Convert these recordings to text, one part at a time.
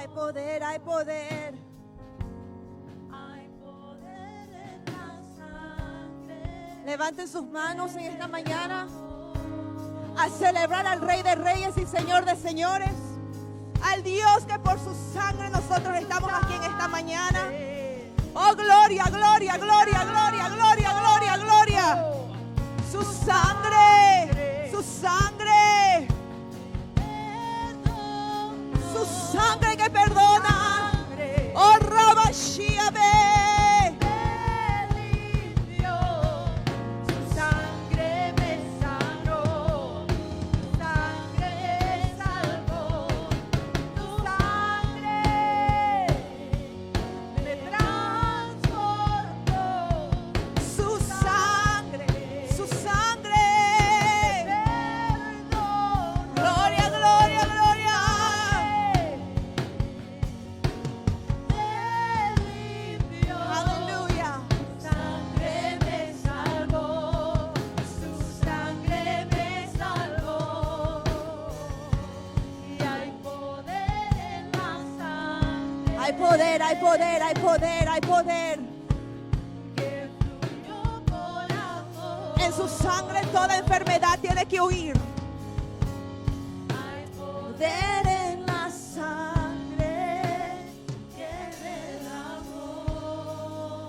poder, hay poder. Hay poder en la sangre. Levanten sus manos en esta mañana a celebrar al Rey de Reyes y Señor de Señores, al Dios que por su sangre nosotros estamos aquí en esta mañana. Oh, gloria, gloria, gloria, gloria, gloria, gloria, gloria. Su sangre, su sangre, su sangre que perdona. Oh, Rabashiabe. Su sangre me sanó, su sangre me salvó, su sangre me transportó, Su sangre, su sangre. perdonó. Gloria, gloria, gloria. Me limpió. Aleluya. Su sangre me salvó, su sangre me salvó. Y hay poder en la sangre. Hay poder, hay poder, hay poder, hay poder. Que fluyó por amor. En su sangre toda enfermedad tiene que huir. Hay poder Poder en la sangre. que derramó.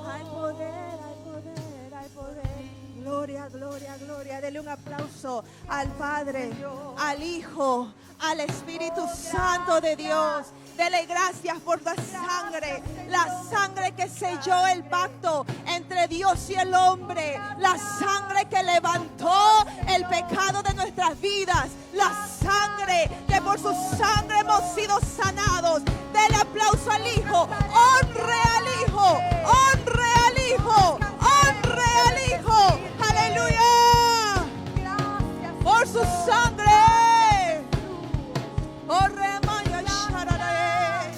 Hay poder, hay poder, hay poder. Gloria, gloria, gloria. Dele un aplauso al Padre, al Hijo, al Espíritu Santo de Dios. Dele gracias por la sangre que selló el pacto entre Dios y el hombre, la sangre que levantó el pecado de nuestras vidas, la sangre que por su sangre hemos sido sanados. Dele aplauso al Hijo, honre al Hijo, honre al Hijo, honre al Hijo, aleluya, Gracias, por su sangre. Oh, Remaya Sharare.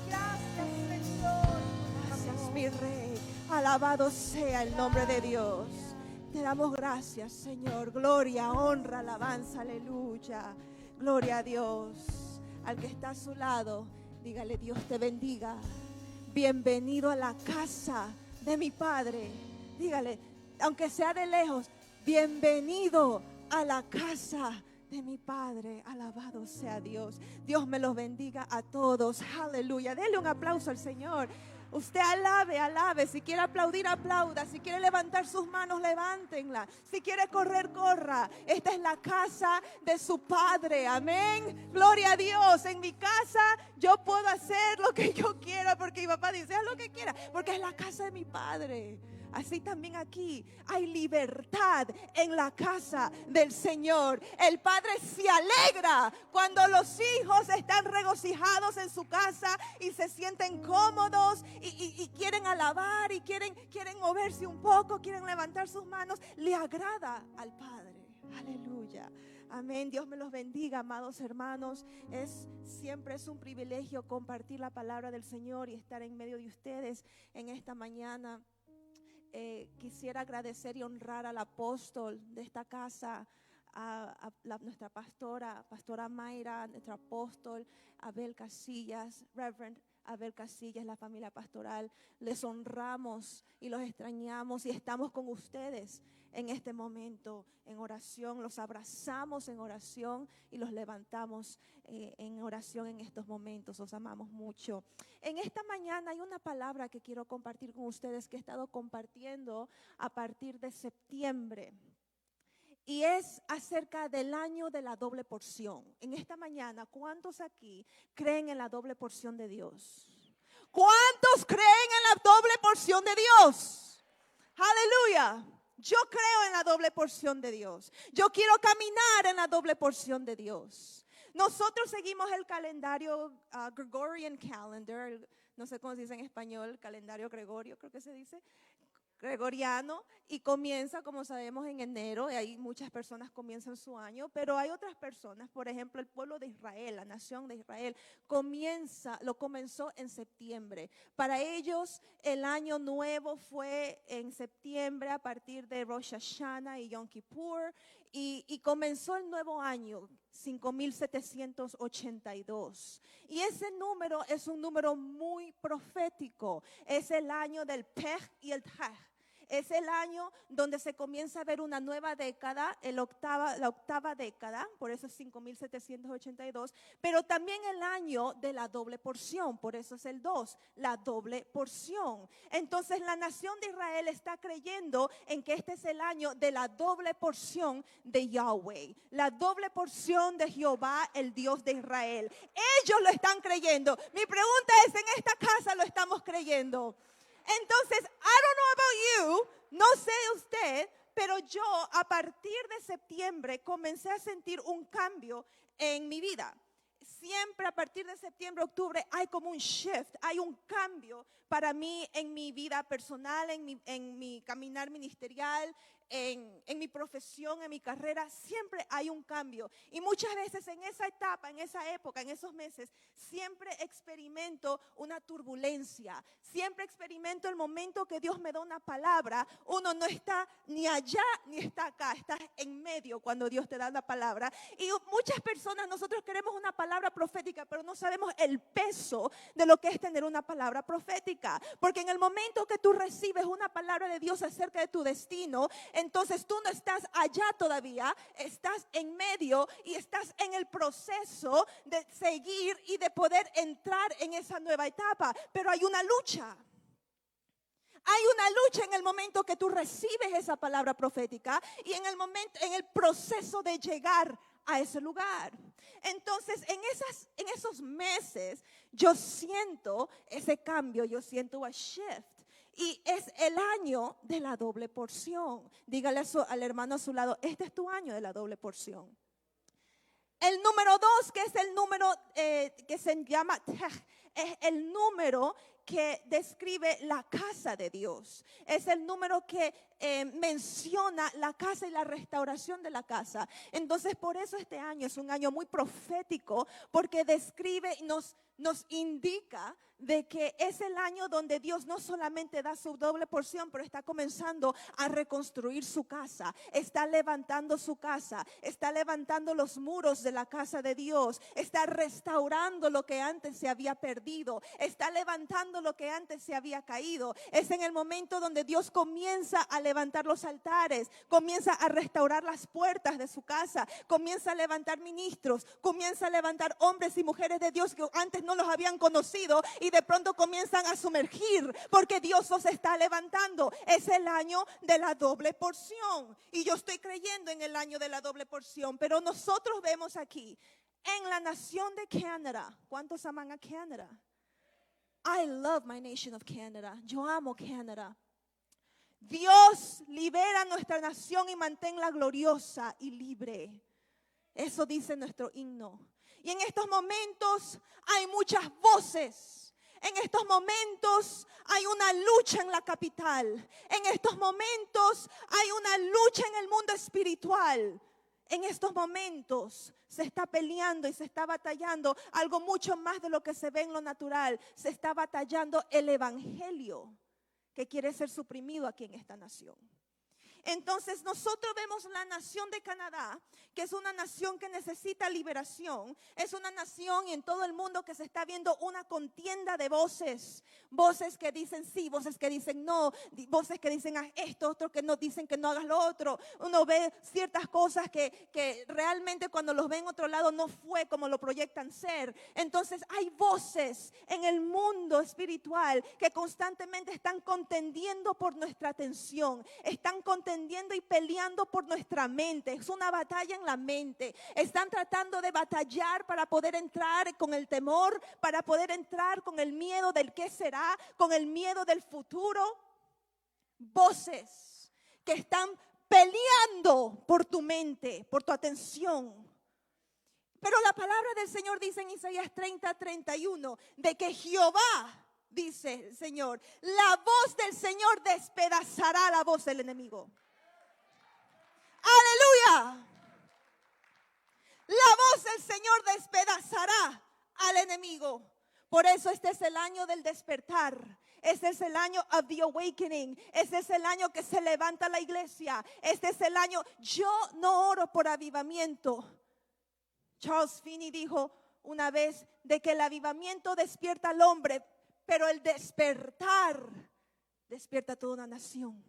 gracias, Señor. Gracias, mi Rey. Alabado sea el nombre de Dios. Te damos gracias, Señor. Gloria, honra, alabanza, aleluya. Gloria a Dios. Al que está a su lado, dígale: Dios te bendiga. Bienvenido a la casa de mi Padre. Dígale, aunque sea de lejos, bienvenido a la casa de mi Padre. Alabado sea Dios. Dios me los bendiga a todos. Aleluya. Dele un aplauso al Señor. Usted alabe, alabe. Si quiere aplaudir, aplauda. Si quiere levantar sus manos, levántenla. Si quiere correr, corra. Esta es la casa de su Padre. Amén. Gloria a Dios. En mi casa yo puedo hacer lo que yo quiera, porque mi papá dice: haz lo que quiera, porque es la casa de mi Padre. Así también aquí hay libertad en la casa del Señor. El Padre se alegra cuando los hijos están regocijados en su casa y se sienten cómodos y quieren alabar y quieren moverse un poco, quieren levantar sus manos. Le agrada al Padre. Aleluya. Amén. Dios me los bendiga, amados hermanos. Siempre es un privilegio compartir la palabra del Señor y estar en medio de ustedes en esta mañana. Quisiera agradecer y honrar al apóstol de esta casa, nuestra pastora Mayra, nuestro apóstol Abel Casillas, Reverend Abel Casillas, la familia pastoral. Les honramos y los extrañamos y estamos con ustedes en este momento en oración. Los abrazamos en oración y los levantamos en oración en estos momentos. Los amamos mucho. En esta mañana hay una palabra que quiero compartir con ustedes, que he estado compartiendo a partir de septiembre. Y es acerca del año de la doble porción. En esta mañana, ¿cuántos aquí creen en la doble porción de Dios? ¿Cuántos creen en la doble porción de Dios? Aleluya. Yo creo en la doble porción de Dios. Yo quiero caminar en la doble porción de Dios. Nosotros seguimos el calendario Gregorian Calendar, no sé cómo se dice en español, calendario Gregorio, creo que se dice, gregoriano, y comienza, como sabemos, en enero, y ahí muchas personas comienzan su año, pero hay otras personas, por ejemplo, el pueblo de Israel, la nación de Israel, lo comenzó en septiembre. Para ellos, el año nuevo fue en septiembre a partir de Rosh Hashanah y Yom Kippur, y comenzó el nuevo año. 5,782. Y ese número es un número muy profético. Es el año del Pej y el Taj. Es el año donde se comienza a ver una nueva década, la octava década, por eso es 5,782, pero también el año de la doble porción, por eso es el 2, la doble porción. Entonces la nación de Israel está creyendo en que este es el año de la doble porción de Yahweh, la doble porción de Jehová, el Dios de Israel. Ellos lo están creyendo. Mi pregunta es, ¿en esta casa lo estamos creyendo? Entonces, I don't know about you, no sé usted, pero yo a partir de septiembre comencé a sentir un cambio en mi vida. Siempre a partir de septiembre, octubre hay como un shift, hay un cambio para mí en mi vida personal, en mi caminar ministerial, en mi profesión, en mi carrera. Siempre hay un cambio. Y muchas veces en esa etapa, en esa época, en esos meses, siempre experimento una turbulencia. Siempre experimento el momento que Dios me da una palabra. Uno no está ni allá ni está acá, estás en medio cuando Dios te da la palabra. Y muchas personas, nosotros queremos una palabra profética, pero no sabemos el peso de lo que es tener una palabra profética. Porque en el momento que tú recibes una palabra de Dios acerca de tu destino, entonces tú no estás allá todavía, estás en medio y estás en el proceso de seguir y de poder entrar en esa nueva etapa. Pero hay una lucha. Hay una lucha en el momento que tú recibes esa palabra profética y en el proceso de llegar a ese lugar. Entonces, en esos meses yo siento ese cambio, yo siento a shift. Y es el año de la doble porción. Dígale al hermano a su lado, este es tu año de la doble porción. El número 2, que es el número que se llama Tej, es el número que describe la casa de Dios. Es el número que menciona la casa y la restauración de la casa. Entonces, por eso este año es un año muy profético, porque describe y nos indica de que es el año donde Dios no solamente da su doble porción, pero está comenzando a reconstruir su casa, está levantando su casa, está levantando los muros de la casa de Dios, está restaurando lo que antes se había perdido, está levantando lo que antes se había caído. Es en el momento donde Dios comienza a levantar los altares, comienza a restaurar las puertas de su casa, comienza a levantar ministros, comienza a levantar hombres y mujeres de Dios que antes no los habían conocido y de pronto comienzan a sumergir porque Dios los está levantando. Es el año de la doble porción y yo estoy creyendo en el año de la doble porción, pero nosotros vemos aquí en la nación de Canadá. ¿Cuántos aman a Canadá? I love my nation of Canada. Yo amo Canadá. Dios libera nuestra nación y manténla gloriosa y libre. Eso dice nuestro himno. Y en estos momentos hay muchas voces. En estos momentos hay una lucha en la capital. En estos momentos hay una lucha en el mundo espiritual. En estos momentos se está peleando y se está batallando algo mucho más de lo que se ve en lo natural. Se está batallando el evangelio que quiere ser suprimido aquí en esta nación. Entonces nosotros vemos la nación de Canadá, que es una nación que necesita liberación. Es una nación y en todo el mundo que se está viendo una contienda de voces. Voces que dicen sí, voces que dicen no, voces que dicen haz esto, otros que no dicen que no hagas lo otro. Uno ve ciertas cosas que realmente cuando los ve en otro lado no fue como lo proyectan ser. Entonces hay voces en el mundo espiritual que constantemente están contendiendo por nuestra atención, están contendiendo y peleando por nuestra mente. Es una batalla en la mente. Están tratando de batallar para poder entrar con el temor, para poder entrar con el miedo del qué será, con el miedo del futuro. Voces que están peleando por tu mente, por tu atención. Pero la palabra del Señor dice en Isaías 30:31 de que Jehová, dice el Señor, la voz del Señor despedazará la voz del enemigo. ¡Aleluya! La voz del Señor despedazará al enemigo. Por eso este es el año del despertar. Este es el año of the awakening. Este es el año que se levanta la iglesia. Este es el año, yo no oro por avivamiento. Charles Finney dijo una vez de que el avivamiento despierta al hombre, pero el despertar despierta a toda una nación.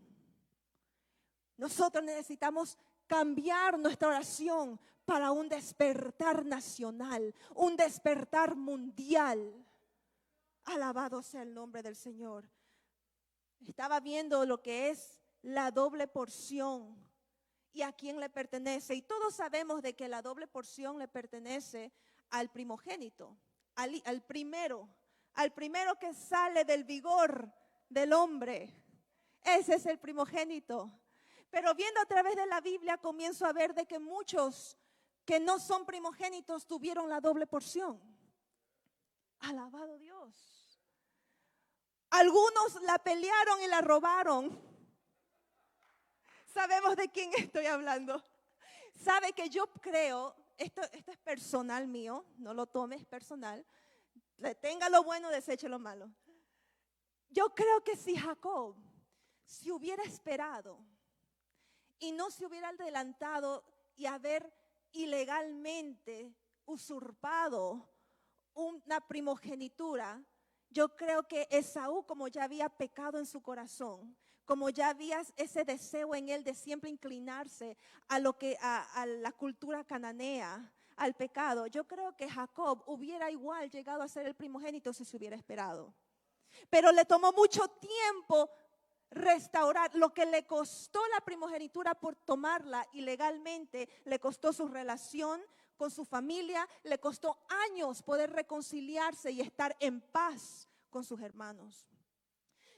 Nosotros necesitamos cambiar nuestra oración para un despertar nacional, un despertar mundial. Alabado sea el nombre del Señor. Estaba viendo lo que es la doble porción y a quién le pertenece. Y todos sabemos de que la doble porción le pertenece al primogénito, al primero que sale del vigor del hombre. Ese es el primogénito. Pero viendo a través de la Biblia comienzo a ver de que muchos que no son primogénitos tuvieron la doble porción. Alabado Dios. Algunos la pelearon y la robaron. Sabemos de quién estoy hablando. Sabe que yo creo, esto es personal mío, no lo tomes personal. Tenga lo bueno, deseche lo malo. Yo creo que si Jacob se hubiera esperado y no se hubiera adelantado y haber ilegalmente usurpado una primogenitura, yo creo que Esaú, como ya había pecado en su corazón, como ya había ese deseo en él de siempre inclinarse a la cultura cananea, al pecado, yo creo que Jacob hubiera igual llegado a ser el primogénito si se hubiera esperado. Pero le tomó mucho tiempo restaurar. Lo que le costó la primogenitura por tomarla ilegalmente, le costó su relación con su familia, le costó años poder reconciliarse y estar en paz con sus hermanos.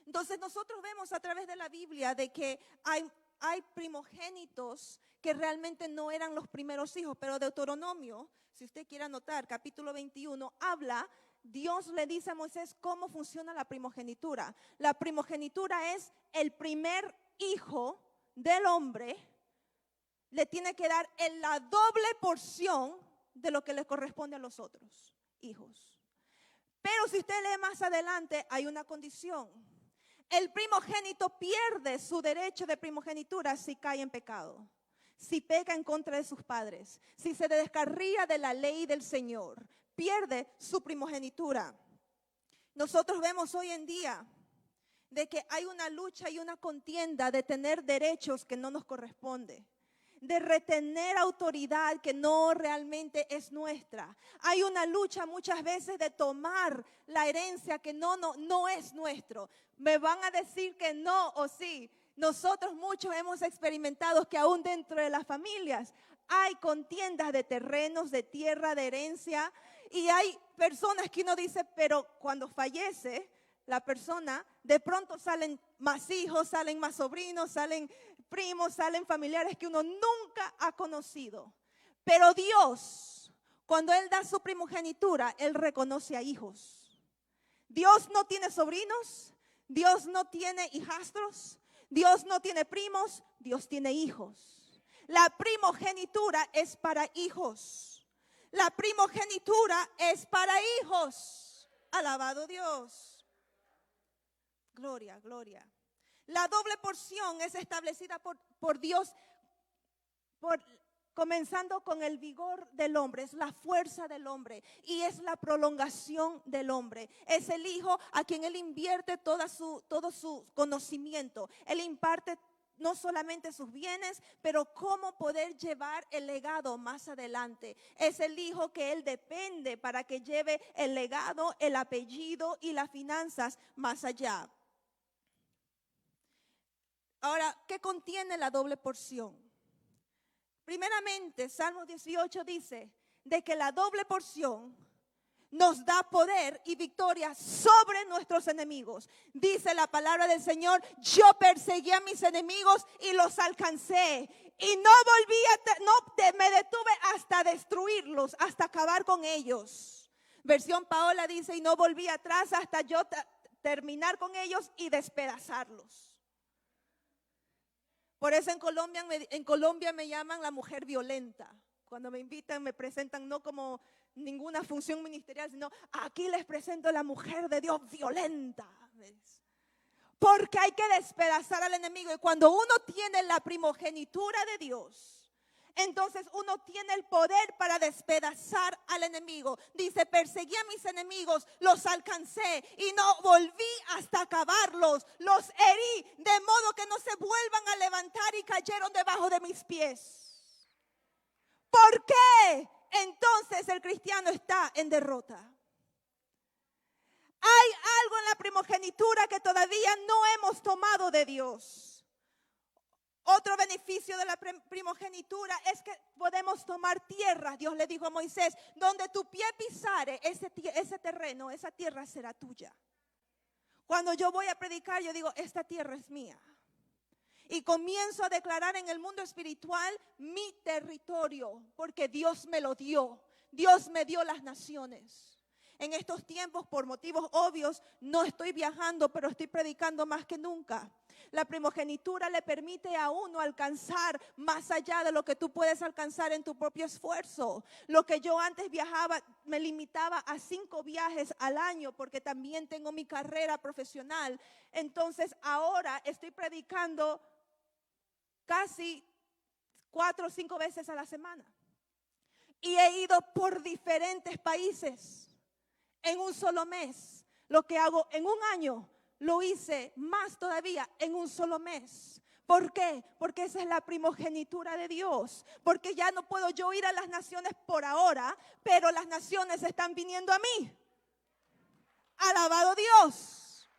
Entonces nosotros vemos a través de la Biblia de que hay primogénitos que realmente no eran los primeros hijos, pero Deuteronomio, si usted quiere anotar, capítulo 21, habla. Dios le dice a Moisés cómo funciona la primogenitura. La primogenitura es el primer hijo del hombre, le tiene que dar en la doble porción de lo que le corresponde a los otros hijos. Pero si usted lee más adelante, hay una condición. El primogénito pierde su derecho de primogenitura si cae en pecado, si peca en contra de sus padres, si se descarría de la ley del Señor. Pierde su primogenitura. Nosotros vemos hoy en día de que hay una lucha y una contienda de tener derechos que no nos corresponde, de retener autoridad que no realmente es nuestra. Hay una lucha muchas veces de tomar la herencia que no es nuestro. Me van a decir que no o sí. Nosotros muchos hemos experimentado que aún dentro de las familias hay contiendas de terrenos, de tierra, de herencia. Y hay personas que uno dice, pero cuando fallece la persona, de pronto salen más hijos, salen más sobrinos, salen primos, salen familiares que uno nunca ha conocido. Pero Dios, cuando Él da su primogenitura, Él reconoce a hijos. Dios no tiene sobrinos, Dios no tiene hijastros, Dios no tiene primos, Dios tiene hijos. La primogenitura es para hijos. La primogenitura es para hijos. Alabado Dios. Gloria, gloria. La doble porción es establecida por Dios, comenzando con el vigor del hombre, es la fuerza del hombre y es la prolongación del hombre. Es el hijo a quien Él invierte todo su conocimiento. Él imparte no solamente sus bienes, pero cómo poder llevar el legado más adelante. Es el hijo que Él depende para que lleve el legado, el apellido y las finanzas más allá. Ahora, ¿qué contiene la doble porción? Primeramente, Salmo 18 dice de que la doble porción nos da poder y victoria sobre nuestros enemigos. Dice la palabra del Señor, yo perseguí a mis enemigos y los alcancé. Y me detuve hasta destruirlos, hasta acabar con ellos. Versión Paola dice, y no volví atrás hasta yo terminar con ellos y despedazarlos. Por eso en Colombia me llaman la mujer violenta. Cuando me invitan, me presentan no como ninguna función ministerial, sino aquí les presento a la mujer de Dios violenta. Porque hay que despedazar al enemigo. Y cuando uno tiene la primogenitura de Dios, entonces uno tiene el poder para despedazar al enemigo. Dice, perseguí a mis enemigos, los alcancé y no volví hasta acabarlos. Los herí de modo que no se vuelvan a levantar y cayeron debajo de mis pies. ¿Por qué entonces el cristiano está en derrota? Hay algo en la primogenitura que todavía no hemos tomado de Dios. Otro beneficio de la primogenitura es que podemos tomar tierra. Dios le dijo a Moisés, donde tu pie pisare, ese terreno, esa tierra será tuya. Cuando yo voy a predicar, yo digo, esta tierra es mía. Y comienzo a declarar en el mundo espiritual mi territorio, porque Dios me lo dio. Dios me dio las naciones. En estos tiempos, por motivos obvios, no estoy viajando, pero estoy predicando más que nunca. La primogenitura le permite a uno alcanzar más allá de lo que tú puedes alcanzar en tu propio esfuerzo. Lo que yo antes viajaba, me limitaba a 5 viajes al año, porque también tengo mi carrera profesional. Entonces ahora estoy predicando casi 4 o 5 veces a la semana. Y he ido por diferentes países en un solo mes. Lo que hago en un año, lo hice más todavía en un solo mes. ¿Por qué? Porque esa es la primogenitura de Dios. Porque ya no puedo yo ir a las naciones por ahora, pero las naciones están viniendo a mí. Alabado Dios.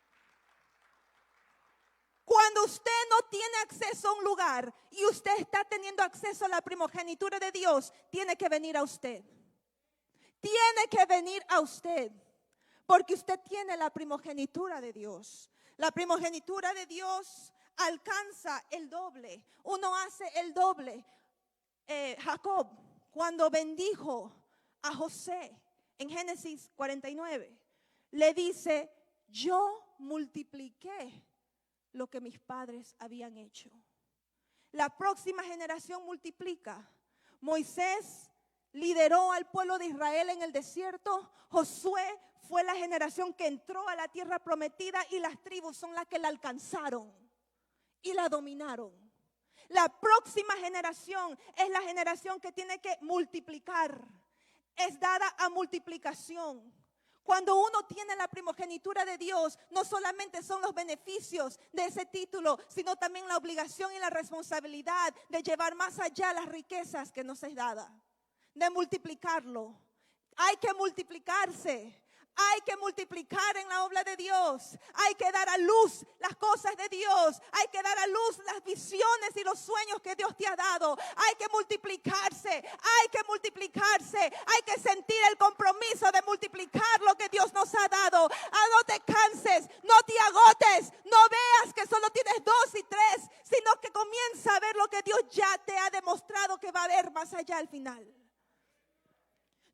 Cuando usted no tiene acceso a un lugar y usted está teniendo acceso a la primogenitura de Dios, tiene que venir a usted. Tiene que venir a usted. Porque usted tiene la primogenitura de Dios. La primogenitura de Dios alcanza el doble. Uno hace el doble. Jacob, cuando bendijo a José en Génesis 49, le dice, yo multipliqué lo que mis padres habían hecho. La próxima generación multiplica. Moisés lideró al pueblo de Israel en el desierto. Josué fue la generación que entró a la tierra prometida y las tribus son las que la alcanzaron y la dominaron. La próxima generación es la generación que tiene que multiplicar. Es dada a multiplicación. Cuando uno tiene la primogenitura de Dios, no solamente son los beneficios de ese título, sino también la obligación y la responsabilidad de llevar más allá las riquezas que nos es dada. De multiplicarlo. Hay que multiplicarse. Hay que multiplicar en la obra de Dios. Hay que dar a luz las cosas de Dios. Hay que dar a luz las visiones y los sueños que Dios te ha dado. Hay que multiplicarse. Hay que multiplicarse. Hay que sentir el compromiso de multiplicar lo que Dios nos ha dado. No te canses, no te agotes. No veas que solo tienes 2 y 3, sino que comienza a ver lo que Dios ya te ha demostrado que va a haber más allá al final.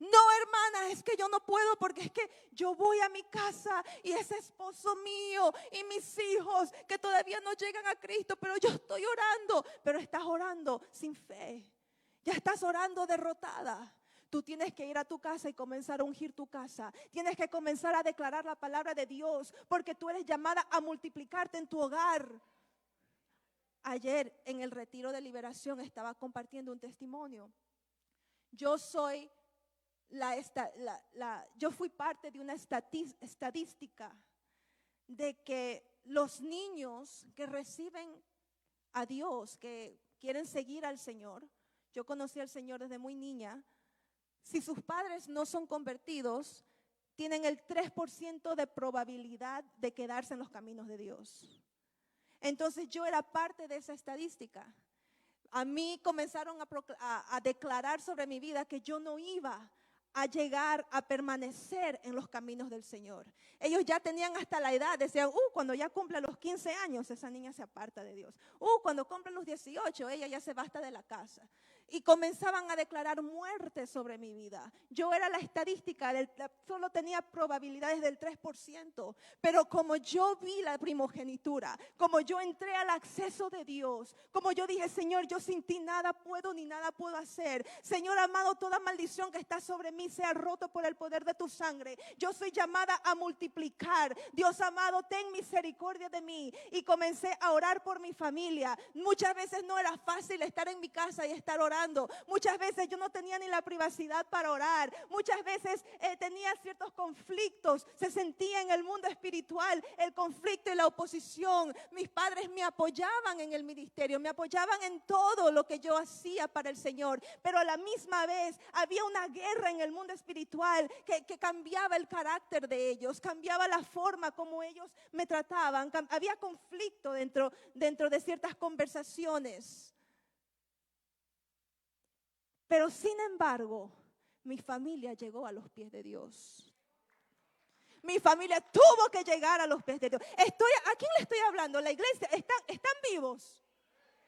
No, hermana, es que yo no puedo porque es que yo voy a mi casa y ese esposo mío y mis hijos que todavía no llegan a Cristo, pero yo estoy orando. Pero estás orando sin fe. Ya estás orando derrotada. Tú tienes que ir a tu casa y comenzar a ungir tu casa. Tienes que comenzar a declarar la palabra de Dios porque tú eres llamada a multiplicarte en tu hogar. Ayer en el retiro de liberación estaba compartiendo un testimonio. Yo fui parte de una estadística de que los niños que reciben a Dios, que quieren seguir al Señor, yo conocí al Señor desde muy niña, si sus padres no son convertidos, tienen el 3% de probabilidad de quedarse en los caminos de Dios. Entonces yo era parte de esa estadística. A mí comenzaron a declarar sobre mi vida que yo no iba a llegar a permanecer en los caminos del Señor. Ellos ya tenían hasta la edad, decían, cuando ya cumple los 15 años, esa niña se aparta de Dios. Cuando cumple los 18, ella ya se basta de la casa. Y comenzaban a declarar muerte sobre mi vida. Yo era la estadística, solo tenía probabilidades del 3%. Pero como yo vi la primogenitura, como yo entré al acceso de Dios, como yo dije, Señor, yo sin ti nada puedo ni nada puedo hacer. Señor amado, toda maldición que está sobre mí, mí sea roto por el poder de tu sangre. Yo soy llamada a multiplicar. Dios amado, ten misericordia de mí. Y comencé a orar por mi familia. Muchas veces no era fácil estar en mi casa y estar orando. Muchas veces yo no tenía ni la privacidad para orar. Muchas veces tenía ciertos conflictos. Se sentía en el mundo espiritual el conflicto y la oposición. Mis padres me apoyaban en el ministerio, me apoyaban en todo lo que yo hacía para el Señor, pero a la misma vez había una guerra en el mundo espiritual que cambiaba el carácter de ellos, cambiaba la forma como ellos me trataban, había conflicto dentro de ciertas conversaciones. Pero sin embargo, mi familia llegó a los pies de Dios. Mi familia tuvo que llegar a los pies de Dios. ¿A quién le estoy hablando? La iglesia, ¿están vivos?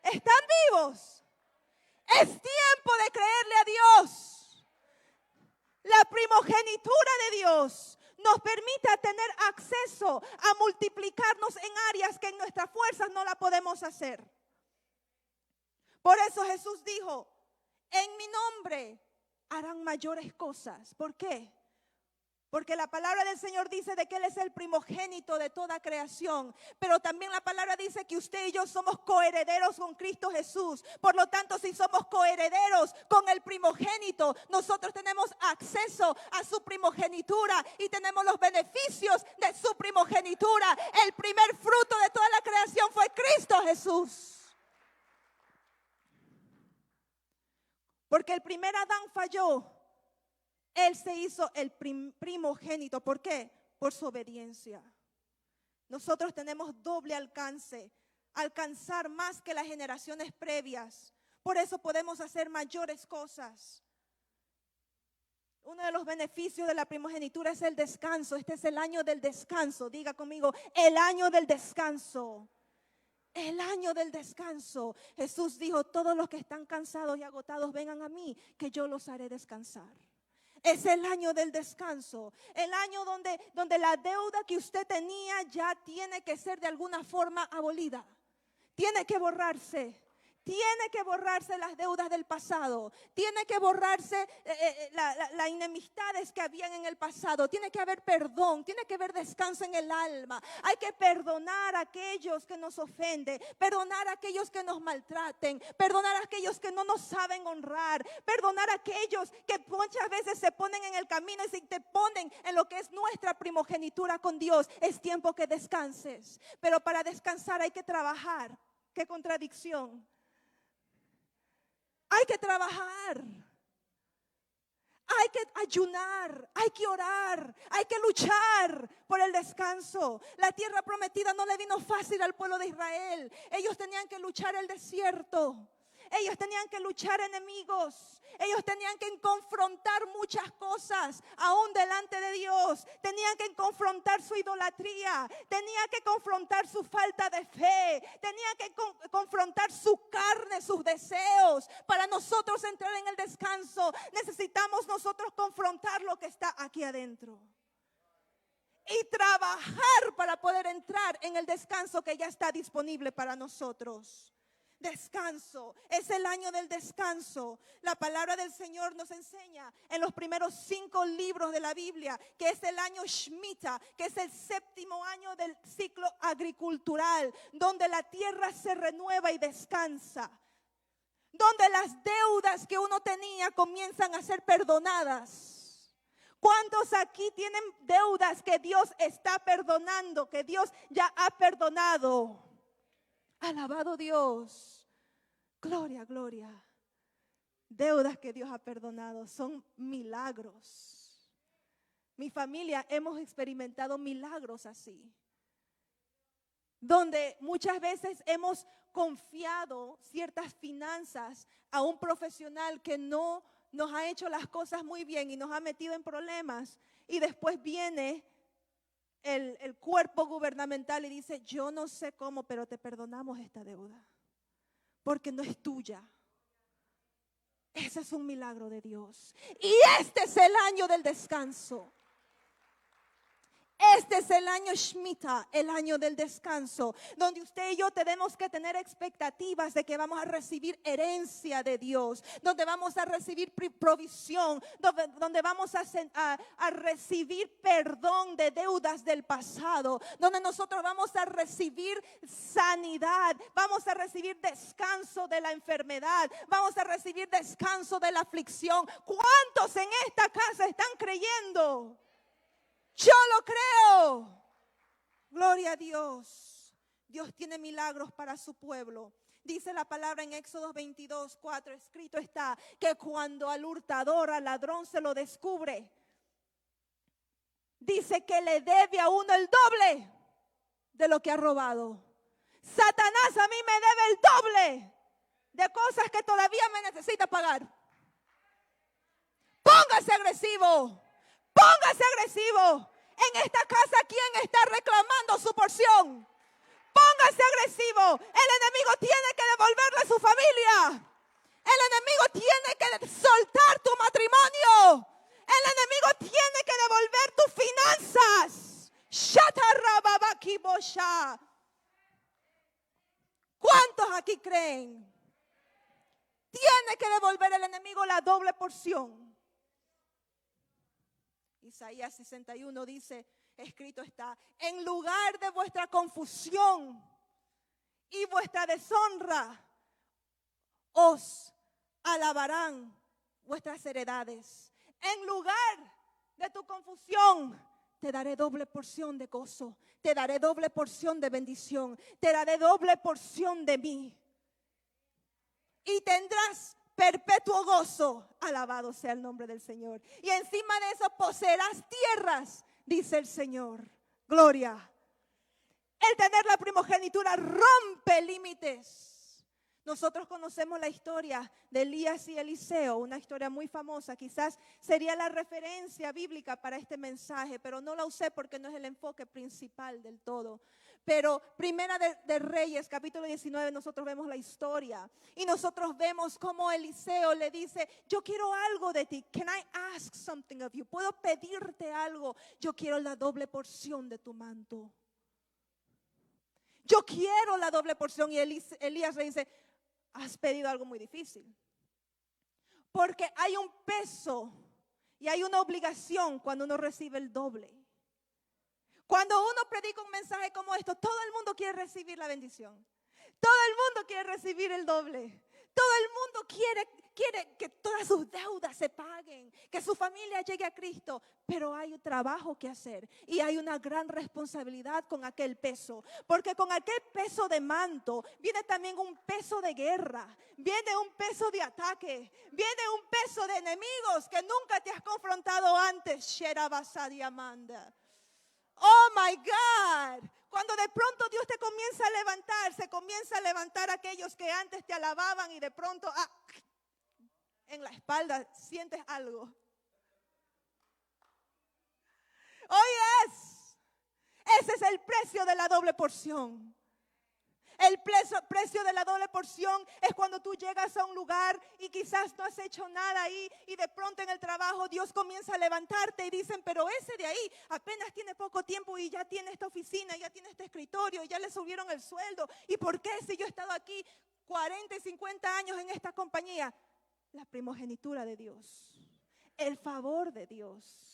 ¿Están vivos? Es tiempo de creerle a Dios. La primogenitura de Dios nos permite tener acceso a multiplicarnos en áreas que en nuestras fuerzas no la podemos hacer. Por eso Jesús dijo, en mi nombre harán mayores cosas. ¿Por qué? Porque la palabra del Señor dice de que Él es el primogénito de toda creación. Pero también la palabra dice que usted y yo somos coherederos con Cristo Jesús. Por lo tanto, si somos coherederos con el primogénito, nosotros tenemos acceso a su primogenitura y tenemos los beneficios de su primogenitura. El primer fruto de toda la creación fue Cristo Jesús. Porque el primer Adán falló. Él se hizo el primogénito. ¿Por qué? Por su obediencia. Nosotros tenemos doble alcance, alcanzar más que las generaciones previas. Por eso podemos hacer mayores cosas. Uno de los beneficios de la primogenitura es el descanso. Este es el año del descanso. Diga conmigo, el año del descanso. El año del descanso. Jesús dijo, todos los que están cansados y agotados, vengan a mí, que yo los haré descansar. Es el año del descanso, el año donde la deuda que usted tenía ya tiene que ser de alguna forma abolida. Tiene que borrarse. Tiene que borrarse las deudas del pasado. Tiene que borrarse las enemistades que habían en el pasado. Tiene que haber perdón. Tiene que haber descanso en el alma. Hay que perdonar a aquellos que nos ofenden. Perdonar a aquellos que nos maltraten. Perdonar a aquellos que no nos saben honrar. Perdonar a aquellos que muchas veces se ponen en el camino y se te ponen en lo que es nuestra primogenitura con Dios. Es tiempo que descanses. Pero para descansar hay que trabajar. ¡Qué contradicción! Hay que trabajar, hay que ayunar, hay que orar, hay que luchar por el descanso. La tierra prometida no le vino fácil al pueblo de Israel. Ellos tenían que luchar el desierto. Ellos tenían que luchar enemigos. Ellos tenían que confrontar muchas cosas aún delante de Dios. Tenían que confrontar su idolatría. Tenían que confrontar su falta de fe. Tenían que confrontar su carne, sus deseos. Para nosotros entrar en el descanso, necesitamos nosotros confrontar lo que está aquí adentro. Y trabajar para poder entrar en el descanso que ya está disponible para nosotros. Descanso, es el año del descanso. La palabra del Señor nos enseña en los primeros 5 libros de la Biblia que es el año Shemitah, que es el 7º año del ciclo agricultural, donde la tierra se renueva y descansa, donde las deudas que uno tenía comienzan a ser perdonadas. ¿Cuántos aquí tienen deudas que Dios está perdonando, que Dios ya ha perdonado? Alabado Dios. Gloria, gloria. Deudas que Dios ha perdonado son milagros. Mi familia hemos experimentado milagros así. Donde muchas veces hemos confiado ciertas finanzas a un profesional que no nos ha hecho las cosas muy bien y nos ha metido en problemas. Y después viene el cuerpo gubernamental y dice, yo no sé cómo, pero te perdonamos esta deuda, porque no es tuya. Ese es un milagro de Dios. Y este es el año del descanso. Este es el año Shemitah, el año del descanso, donde usted y yo tenemos que tener expectativas de que vamos a recibir herencia de Dios, donde vamos a recibir provisión, donde vamos a recibir perdón de deudas del pasado, donde nosotros vamos a recibir sanidad, vamos a recibir descanso de la enfermedad, vamos a recibir descanso de la aflicción. ¿Cuántos en esta casa están creyendo? Yo lo creo. Gloria a Dios. Dios tiene milagros para su pueblo. Dice la palabra en Éxodo 22:4, escrito está que cuando al hurtador, al ladrón se lo descubre, dice que le debe a uno el doble de lo que ha robado. Satanás a mí me debe el doble de cosas que todavía me necesita pagar. Póngase agresivo. Póngase agresivo. En esta casa, ¿quién está reclamando su porción? Póngase agresivo. El enemigo tiene que devolverle a su familia. El enemigo tiene que soltar tu matrimonio. El enemigo tiene que devolver tus finanzas. Shatarababakibosha. ¿Cuántos aquí creen? Tiene que devolver el enemigo la doble porción. Isaías 61 dice, escrito está, en lugar de vuestra confusión y vuestra deshonra, os alabarán vuestras heredades. En lugar de tu confusión, te daré doble porción de gozo, te daré doble porción de bendición, te daré doble porción de mí. Y tendrás perpetuo gozo, alabado sea el nombre del Señor. Y encima de eso poseerás tierras, dice el Señor. Gloria. El tener la primogenitura rompe límites. Nosotros conocemos la historia de Elías y Eliseo, una historia muy famosa. Quizás sería la referencia bíblica para este mensaje, pero no la usé porque no es el enfoque principal del todo. Pero Primera de Reyes, capítulo 19, nosotros vemos la historia. Y nosotros vemos cómo Eliseo le dice, yo quiero algo de ti. Can I ask something of you? ¿Puedo pedirte algo? Yo quiero la doble porción de tu manto. Yo quiero la doble porción. Y Elías le dice, has pedido algo muy difícil. Porque hay un peso y hay una obligación cuando uno recibe el doble. Cuando uno predica un mensaje como esto, todo el mundo quiere recibir la bendición. Todo el mundo quiere recibir el doble. Todo el mundo quiere que todas sus deudas se paguen, que su familia llegue a Cristo. Pero hay un trabajo que hacer y hay una gran responsabilidad con aquel peso. Porque con aquel peso de manto viene también un peso de guerra, viene un peso de ataque, viene un peso de enemigos que nunca te has confrontado antes. Sherabasadiamanda. Oh my God, cuando de pronto Dios te comienza a levantar, se comienza a levantar aquellos que antes te alababan y de pronto en la espalda sientes algo. Oh yes, ese es el precio de la doble porción. El precio de la doble porción es cuando tú llegas a un lugar y quizás no has hecho nada ahí y de pronto en el trabajo Dios comienza a levantarte y dicen, pero ese de ahí apenas tiene poco tiempo y ya tiene esta oficina, ya tiene este escritorio, ya le subieron el sueldo. ¿Y por qué si yo he estado aquí 40 y 50 años en esta compañía? La primogenitura de Dios, el favor de Dios.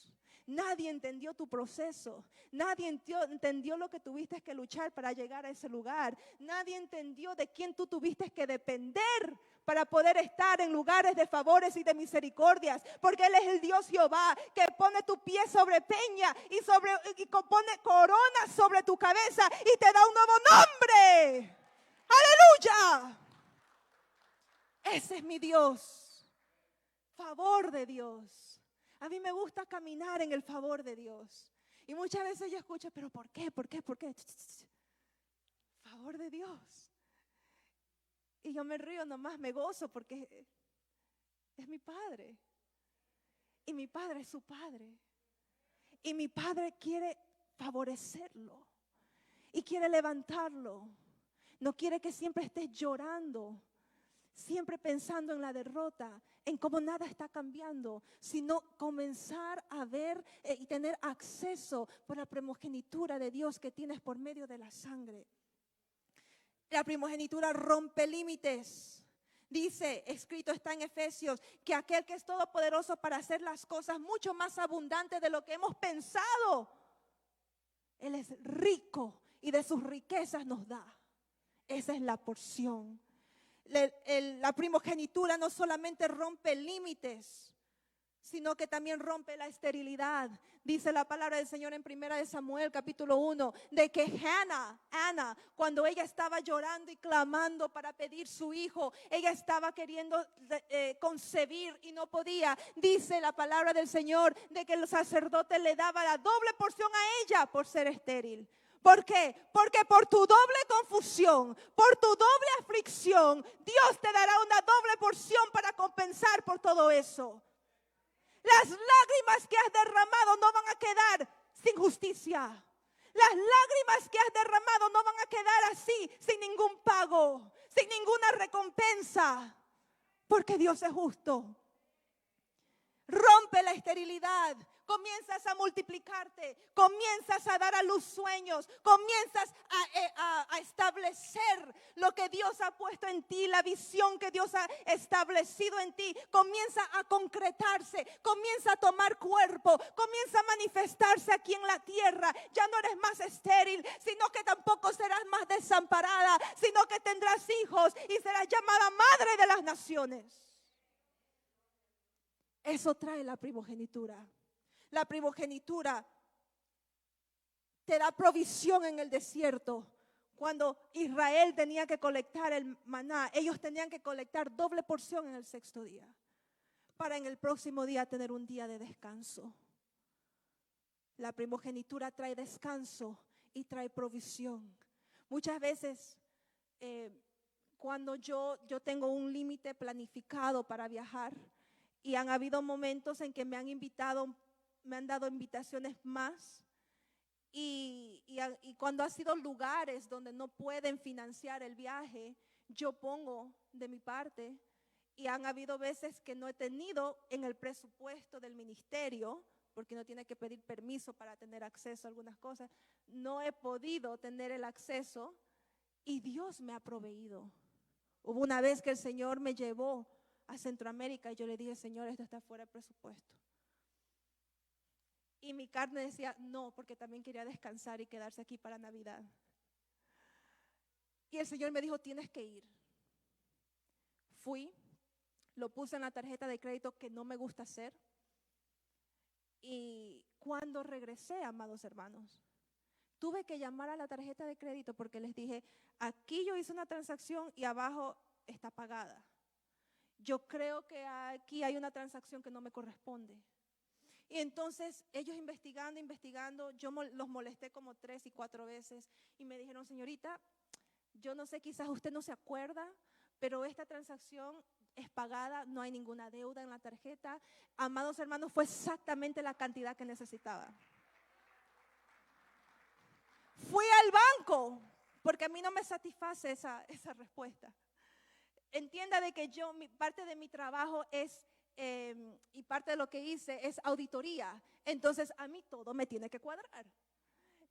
Nadie entendió tu proceso. Nadie entendió lo que tuviste que luchar para llegar a ese lugar. Nadie entendió de quién tú tuviste que depender para poder estar en lugares de favores y de misericordias. Porque Él es el Dios Jehová que pone tu pie sobre peña y pone corona sobre tu cabeza y te da un nuevo nombre. ¡Aleluya! Ese es mi Dios. Favor de Dios. A mí me gusta caminar en el favor de Dios. Y muchas veces yo escucho, pero ¿por qué? ¿Por qué? ¿Por qué? Favor de Dios. Y yo me río nomás, me gozo porque es mi Padre. Y mi Padre es su Padre. Y mi Padre quiere favorecerlo. Y quiere levantarlo. No quiere que siempre estés llorando. siempre pensando en la derrota, en cómo nada está cambiando, sino comenzar a ver y tener acceso por la primogenitura de Dios que tienes por medio de la sangre. La primogenitura rompe límites. Dice, escrito está en Efesios, que aquel que es todopoderoso para hacer las cosas mucho más abundantes de lo que hemos pensado, Él es rico y de sus riquezas nos da. Esa es la porción. La primogenitura no solamente rompe límites, sino que también rompe la esterilidad. Dice la palabra del Señor en 1 Samuel capítulo 1, de que Ana, cuando ella estaba llorando y clamando para pedir su hijo, ella estaba queriendo concebir y no podía. Dice la palabra del Señor de que el sacerdote le daba la doble porción a ella por ser estéril. ¿Por qué? Porque por tu doble confusión, por tu doble aflicción, Dios te dará una doble porción para compensar por todo eso. Las lágrimas que has derramado no van a quedar sin justicia. Las lágrimas que has derramado no van a quedar así, sin ningún pago, sin ninguna recompensa, porque Dios es justo. Rompe la esterilidad. Comienzas a multiplicarte, comienzas a dar a luz sueños, comienzas a establecer lo que Dios ha puesto en ti, la visión que Dios ha establecido en ti, comienza a concretarse, comienza a tomar cuerpo, comienza a manifestarse aquí en la tierra. Ya no eres más estéril, sino que tampoco serás más desamparada, sino que tendrás hijos y serás llamada madre de las naciones. Eso trae la primogenitura. La primogenitura te da provisión en el desierto. Cuando Israel tenía que colectar el maná, ellos tenían que colectar doble porción en el sexto día, para en el próximo día tener un día de descanso. La primogenitura trae descanso y trae provisión. Muchas veces cuando yo tengo un límite planificado para viajar, y han habido momentos en que me han dado invitaciones más, y cuando ha sido lugares donde no pueden financiar el viaje, yo pongo de mi parte, y han habido veces que no he tenido en el presupuesto del ministerio, porque no tiene que pedir permiso para tener acceso a algunas cosas, no he podido tener el acceso y Dios me ha proveído. Hubo una vez que el Señor me llevó a Centroamérica y yo le dije, Señor, esto está fuera de presupuesto. Y mi carne decía, no, porque también quería descansar y quedarse aquí para Navidad. Y el Señor me dijo, tienes que ir. Fui, lo puse en la tarjeta de crédito, que no me gusta hacer. Y cuando regresé, amados hermanos, tuve que llamar a la tarjeta de crédito porque les dije, aquí yo hice una transacción y abajo está pagada. Yo creo que aquí hay una transacción que no me corresponde. Y entonces ellos investigando, yo los molesté como 3 y 4 veces y me dijeron, señorita, yo no sé, quizás usted no se acuerda, pero esta transacción es pagada, no hay ninguna deuda en la tarjeta. Amados hermanos, fue exactamente la cantidad que necesitaba. Fui al banco, porque a mí no me satisface esa respuesta. Entienda de que parte de mi trabajo es, y parte de lo que hice es auditoría. Entonces a mí todo me tiene que cuadrar.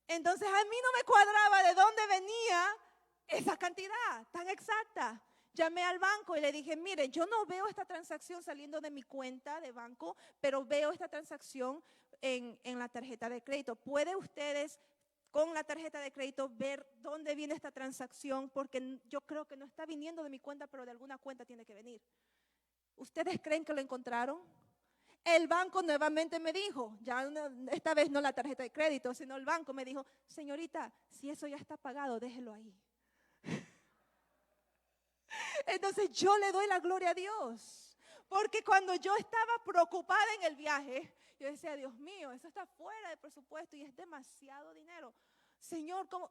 Entonces a mí no me cuadraba de dónde venía esa cantidad tan exacta. Llamé al banco y le dije, mire, yo no veo esta transacción saliendo de mi cuenta de banco, pero veo esta transacción en la tarjeta de crédito. ¿Puede ustedes con la tarjeta de crédito ver dónde viene esta transacción? Porque yo creo que no está viniendo de mi cuenta, pero de alguna cuenta tiene que venir. ¿Ustedes creen que lo encontraron? El banco nuevamente me dijo, esta vez no la tarjeta de crédito, sino el banco me dijo, señorita, si eso ya está pagado, déjelo ahí. Entonces yo le doy la gloria a Dios, porque cuando yo estaba preocupada en el viaje, yo decía, Dios mío, eso está fuera de presupuesto y es demasiado dinero. Señor, ¿cómo?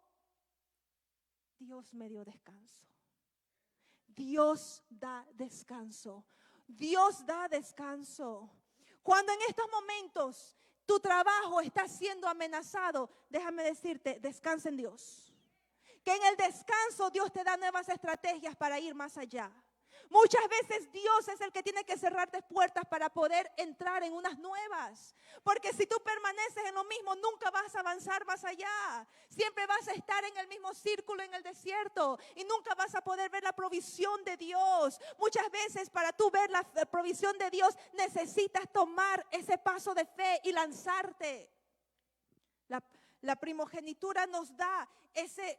Dios me dio descanso. Dios da descanso. Dios da descanso. Cuando en estos momentos tu trabajo está siendo amenazado, déjame decirte, descansa en Dios. Que en el descanso Dios te da nuevas estrategias para ir más allá. Muchas veces Dios es el que tiene que cerrarte puertas para poder entrar en unas nuevas. Porque si tú permaneces en lo mismo, nunca vas a avanzar más allá. Siempre vas a estar en el mismo círculo en el desierto y nunca vas a poder ver la provisión de Dios. Muchas veces para tú ver la provisión de Dios necesitas tomar ese paso de fe y lanzarte. La primogenitura nos da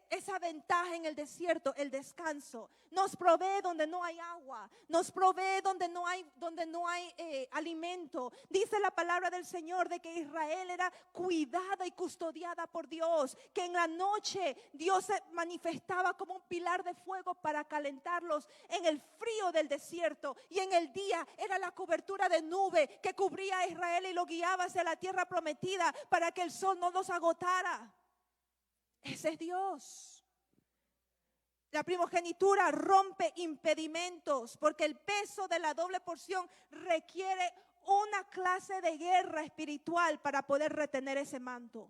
esa ventaja en el desierto, el descanso. Nos provee donde no hay agua, nos provee donde no hay alimento. Dice la palabra del Señor de que Israel era cuidada y custodiada por Dios, que en la noche Dios se manifestaba como un pilar de fuego para calentarlos en el frío del desierto, y en el día era la cobertura de nube que cubría a Israel y lo guiaba hacia la tierra prometida para que el sol no los agotara. Ese es Dios. La primogenitura rompe impedimentos porque el peso de la doble porción requiere una clase de guerra espiritual para poder retener ese manto,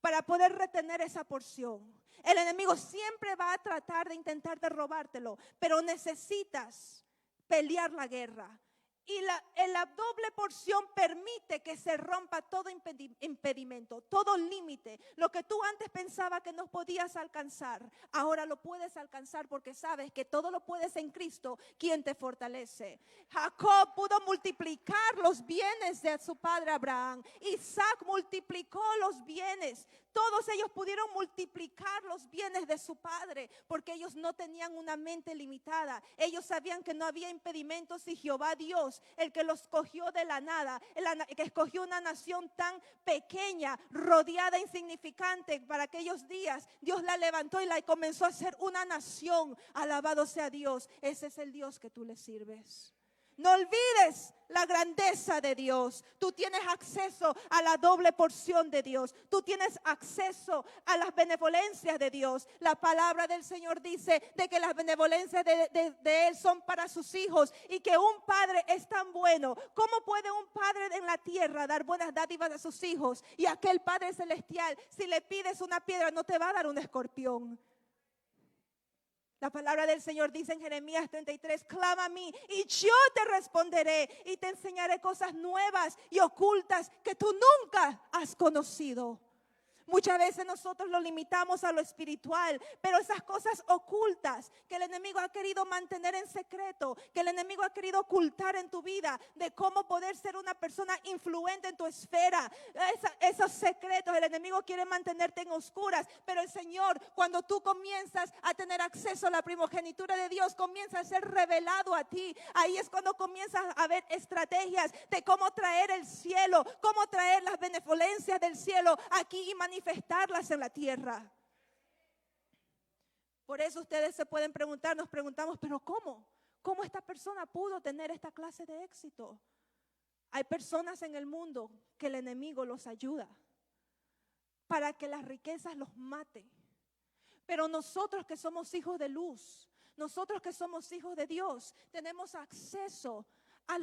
para poder retener esa porción. El enemigo siempre va a tratar de intentar de robártelo, pero necesitas pelear la guerra. Y la doble porción permite que se rompa todo impedimento, todo límite. Lo que tú antes pensabas que no podías alcanzar, ahora lo puedes alcanzar porque sabes que todo lo puedes en Cristo, quien te fortalece. Jacob pudo multiplicar los bienes de su padre Abraham. Isaac multiplicó los bienes. Todos ellos pudieron multiplicar los bienes de su padre porque ellos no tenían una mente limitada. Ellos sabían que no había impedimentos y Jehová Dios, el que los escogió de la nada, el que escogió una nación tan pequeña, rodeada, insignificante para aquellos días, Dios la levantó y la comenzó a hacer una nación. Alabado sea Dios. Ese es el Dios que tú le sirves. No olvides la grandeza de Dios. Tú tienes acceso a la doble porción de Dios. Tú tienes acceso a las benevolencias de Dios. La palabra del Señor dice de que las benevolencias de Él son para sus hijos y que un padre es tan bueno. ¿Cómo puede un padre en la tierra dar buenas dádivas a sus hijos? Y aquel Padre Celestial, si le pides una piedra, no te va a dar un escorpión. La palabra del Señor dice en Jeremías 33, clama a mí y yo te responderé y te enseñaré cosas nuevas y ocultas que tú nunca has conocido. Muchas veces nosotros lo limitamos a lo espiritual, pero esas cosas ocultas que el enemigo ha querido mantener en secreto, que el enemigo ha querido ocultar en tu vida, de cómo poder ser una persona influente en tu esfera, esos secretos el enemigo quiere mantenerte en oscuras, pero el Señor, cuando tú comienzas a tener acceso a la primogenitura de Dios, comienza a ser revelado a ti. Ahí es cuando comienzas a ver estrategias de cómo traer el cielo, cómo traer las benevolencias del cielo aquí y manifestarlas en la tierra. Por eso ustedes se pueden preguntar, nos preguntamos, pero ¿cómo? ¿Cómo esta persona pudo tener esta clase de éxito? Hay personas en el mundo que el enemigo los ayuda para que las riquezas los maten. Pero nosotros que somos hijos de luz, nosotros que somos hijos de Dios, tenemos acceso a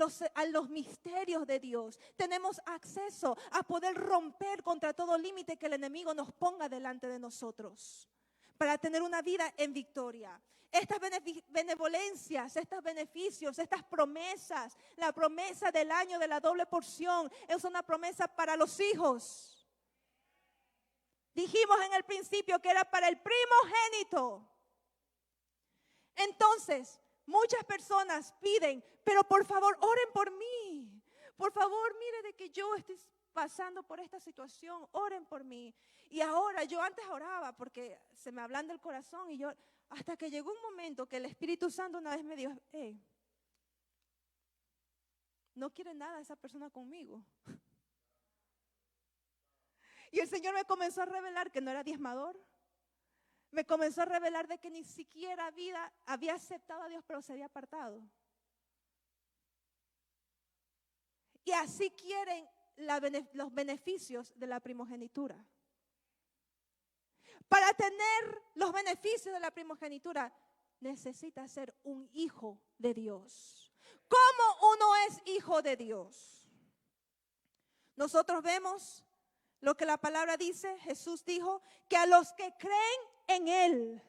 los misterios de Dios. Tenemos acceso a poder romper contra todo límite que el enemigo nos ponga delante de nosotros, para tener una vida en victoria. Estas benevolencias, estos beneficios, estas promesas, la promesa del año de la doble porción es una promesa para los hijos. Dijimos en el principio que era para el primogénito. Entonces, muchas personas piden, pero por favor, oren por mí. Por favor, mire de que yo estoy pasando por esta situación, oren por mí. Y ahora, yo antes oraba porque se me ablanda el corazón y yo, hasta que llegó un momento que el Espíritu Santo una vez me dijo, no quiere nada esa persona conmigo. Y el Señor me comenzó a revelar que no era diezmador. Me comenzó a revelar de que ni siquiera había aceptado a Dios, pero se había apartado. Y así quieren los beneficios de la primogenitura. Para tener los beneficios de la primogenitura, necesita ser un hijo de Dios. ¿Cómo uno es hijo de Dios? Nosotros vemos lo que la palabra dice. Jesús dijo que a los que creen en Él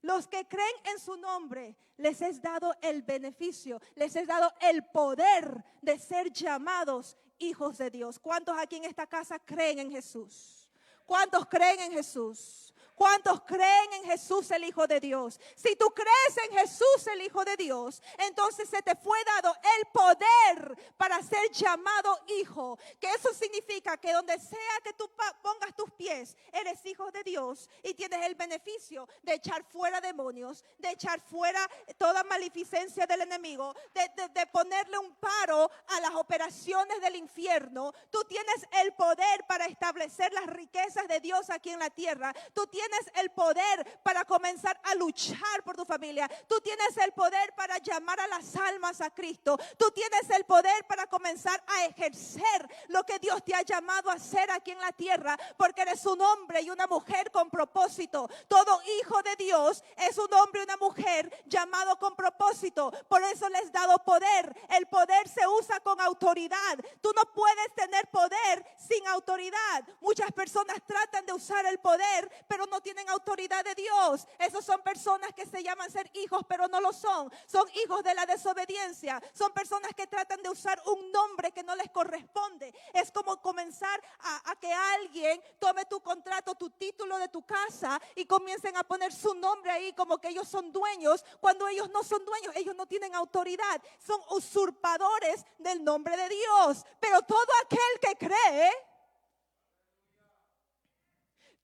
Los que creen en su nombre, les es dado el beneficio, les es dado el poder de ser llamados hijos de Dios. ¿Cuántos aquí en esta casa creen en Jesús? ¿Cuántos creen en Jesús? ¿Cuántos creen en Jesús el Hijo de Dios? Si tú crees en Jesús el Hijo de Dios, entonces se te fue dado el poder para ser llamado hijo. Que eso significa que donde sea que tú pongas tus pies, eres hijo de Dios y tienes el beneficio de echar fuera demonios, de echar fuera toda maleficencia del enemigo, de ponerle un paro a las operaciones del infierno. Tú tienes el poder para establecer las riquezas de Dios aquí en la tierra. Tú tienes el poder para comenzar a luchar por tu familia. Tú tienes el poder para llamar a las almas a Cristo. Tú tienes el poder para comenzar a ejercer lo que Dios te ha llamado a hacer aquí en la tierra, porque eres un hombre y una mujer con propósito. Todo hijo de Dios es un hombre y una mujer llamado con propósito. Por eso les he dado poder. El poder se usa con autoridad. Tú no puedes tener poder sin autoridad. Muchas personas tratan de usar el poder, pero no tienen autoridad de Dios. Esos son personas que se llaman ser hijos, pero no lo son. Son hijos de la desobediencia. Son personas que tratan de usar un nombre que no les corresponde. Es como comenzar a que alguien tome tu contrato, tu título de tu casa y comiencen a poner su nombre ahí como que ellos son dueños, cuando ellos no son dueños. Ellos no tienen autoridad. Son usurpadores del nombre de Dios. Pero todo aquel que cree,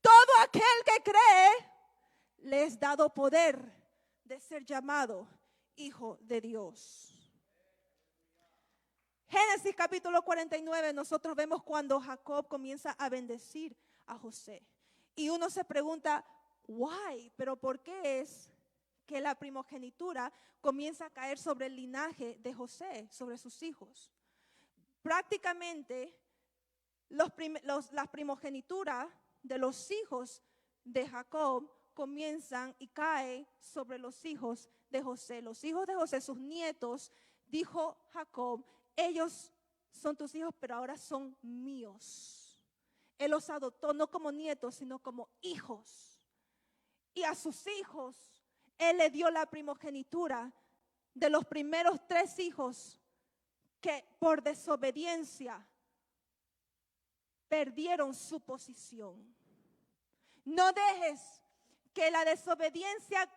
todo aquel que cree, le es dado poder de ser llamado hijo de Dios. Génesis capítulo 49, nosotros vemos cuando Jacob comienza a bendecir a José. Y uno se pregunta, why, pero ¿por qué es que la primogenitura comienza a caer sobre el linaje de José, sobre sus hijos? Prácticamente las primogenitura de los hijos de Jacob comienzan y caen sobre los hijos de José. Los hijos de José, sus nietos, dijo Jacob, ellos son tus hijos, pero ahora son míos. Él los adoptó no como nietos, sino como hijos. Y a sus hijos, él le dio la primogenitura de los primeros 3 hijos que por desobediencia perdieron su posición. No dejes que la desobediencia,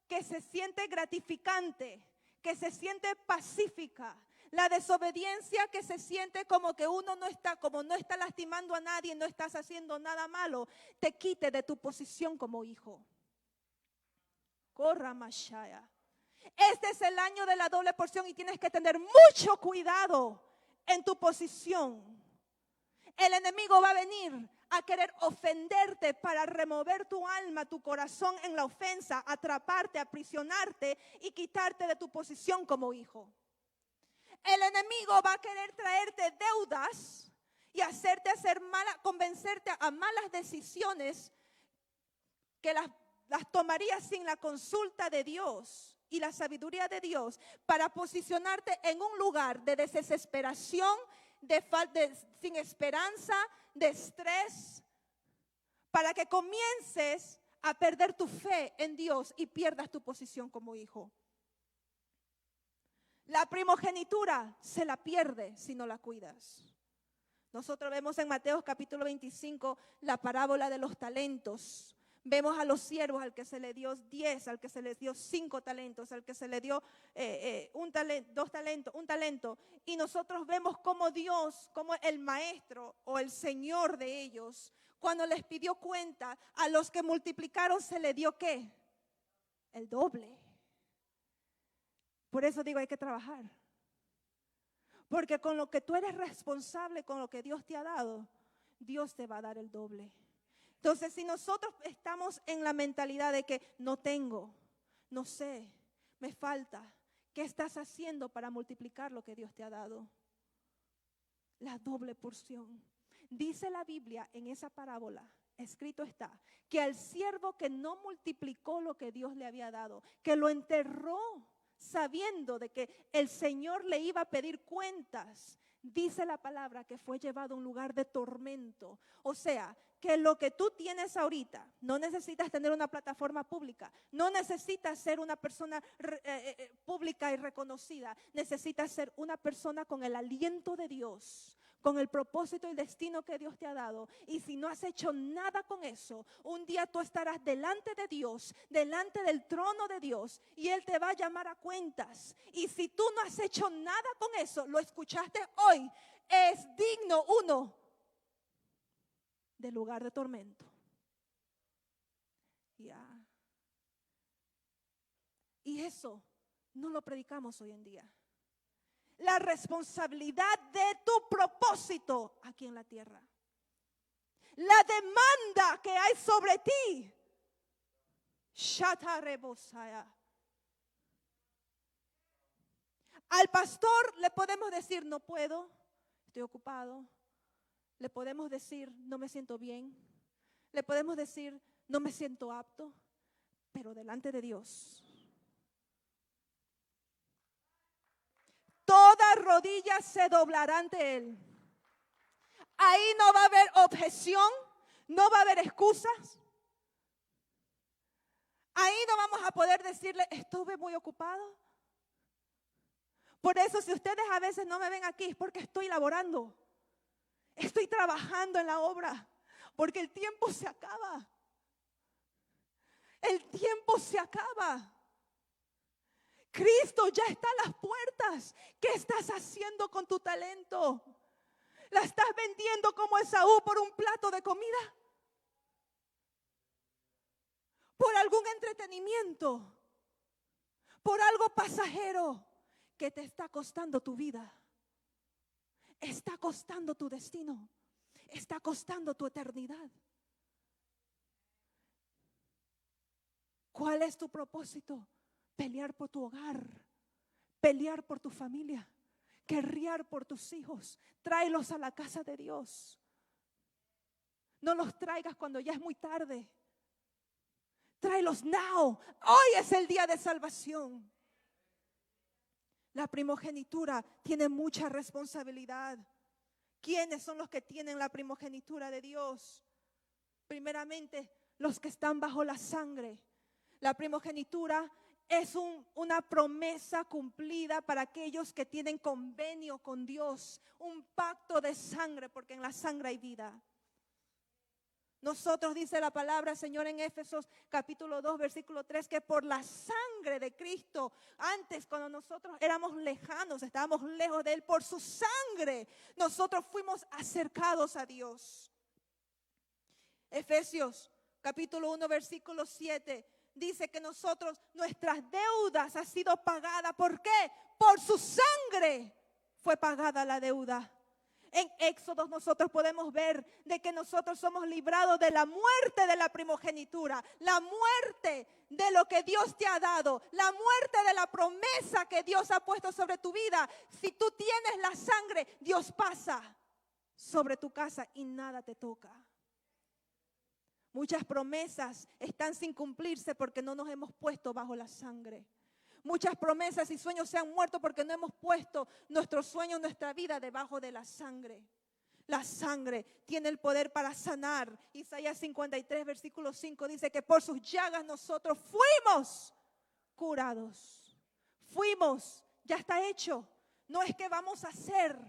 que se siente gratificante, que se siente pacífica, la desobediencia que se siente como que uno no está lastimando a nadie, no estás haciendo nada malo, te quite de tu posición como hijo. Corra Mashaya. Este es el año de la doble porción y tienes que tener mucho cuidado en tu posición. El enemigo va a venir a querer ofenderte para remover tu alma, tu corazón en la ofensa, atraparte, aprisionarte y quitarte de tu posición como hijo. El enemigo va a querer traerte deudas y hacerte convencerte a malas decisiones que las tomarías sin la consulta de Dios y la sabiduría de Dios, para posicionarte en un lugar de desesperación, sin esperanza, de estrés, para que comiences a perder tu fe en Dios y pierdas tu posición como hijo. La primogenitura se la pierde si no la cuidas. Nosotros vemos en Mateo capítulo 25 la parábola de los talentos. Vemos a los siervos, al que se le dio 10, al que se les dio 5 talentos, al que se le dio 2 talentos, 1 talento. Y nosotros vemos cómo Dios, como el maestro o el señor de ellos, cuando les pidió cuenta, a los que multiplicaron se le dio ¿qué? El doble. Por eso digo, hay que trabajar. Porque con lo que tú eres responsable, con lo que Dios te ha dado, Dios te va a dar el doble. Entonces, si nosotros estamos en la mentalidad de que no tengo, no sé, me falta, ¿qué estás haciendo para multiplicar lo que Dios te ha dado? La doble porción. Dice la Biblia en esa parábola, escrito está, que al siervo que no multiplicó lo que Dios le había dado, que lo enterró sabiendo de que el Señor le iba a pedir cuentas Dice la palabra que fue llevado a un lugar de tormento. O sea, que lo que tú tienes ahorita, no necesitas tener una plataforma pública, no necesitas ser una persona pública y reconocida, necesitas ser una persona con el aliento de Dios, con el propósito y el destino que Dios te ha dado. Y si no has hecho nada con eso, un día tú estarás delante de Dios, delante del trono de Dios, y Él te va a llamar a cuentas. Y si tú no has hecho nada con eso, lo escuchaste hoy, es digno uno del lugar de tormento. Ya. Y eso no lo predicamos hoy en día. La responsabilidad de tu propósito aquí en la tierra. La demanda que hay sobre ti. Al pastor le podemos decir, no puedo, estoy ocupado. Le podemos decir, no me siento bien. Le podemos decir, no me siento apto. Pero delante de Dios, toda rodilla se doblará ante Él. Ahí no va a haber objeción, no va a haber excusas. Ahí no vamos a poder decirle, estuve muy ocupado. Por eso si ustedes a veces no me ven aquí es porque estoy laborando. Estoy trabajando en la obra, porque el tiempo se acaba. El tiempo se acaba. Cristo ya está a las puertas. ¿Qué estás haciendo con tu talento? ¿La estás vendiendo como Esaú por un plato de comida? ¿Por algún entretenimiento? ¿Por algo pasajero que te está costando tu vida? Está costando tu destino. Está costando tu eternidad. ¿Cuál es tu propósito? Pelear por tu hogar, pelear por tu familia, guerrear por tus hijos. Tráelos a la casa de Dios. No los traigas cuando ya es muy tarde. Tráelos now. Hoy es el día de salvación. La primogenitura tiene mucha responsabilidad. ¿Quiénes son los que tienen la primogenitura de Dios? Primeramente, los que están bajo la sangre. La primogenitura es una promesa cumplida para aquellos que tienen convenio con Dios. Un pacto de sangre, porque en la sangre hay vida. Nosotros, dice la palabra, Señor, en Éfesos capítulo 2, versículo 3, que por la sangre de Cristo, antes cuando nosotros éramos lejanos, estábamos lejos de Él, por su sangre, nosotros fuimos acercados a Dios. Efesios capítulo 1, versículo 7, dice que nuestras deudas han sido pagadas. ¿Por qué? Por su sangre fue pagada la deuda. En Éxodo nosotros podemos ver de que nosotros somos librados de la muerte de la primogenitura, la muerte de lo que Dios te ha dado, la muerte de la promesa que Dios ha puesto sobre tu vida. Si tú tienes la sangre, Dios pasa sobre tu casa y nada te toca. Muchas promesas están sin cumplirse porque no nos hemos puesto bajo la sangre. Muchas promesas y sueños se han muerto porque no hemos puesto nuestros sueños, nuestra vida debajo de la sangre. La sangre tiene el poder para sanar. Isaías 53, versículo 5 dice que por sus llagas nosotros fuimos curados. Fuimos, ya está hecho. No es que vamos a ser,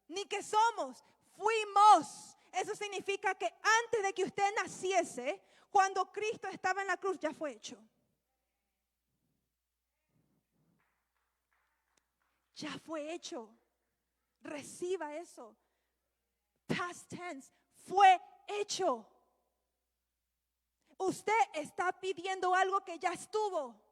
ni que somos, fuimos. Eso significa que antes de que usted naciese, cuando Cristo estaba en la cruz, ya fue hecho. Ya fue hecho. Reciba eso. Past tense. Fue hecho. Usted está pidiendo algo que ya estuvo.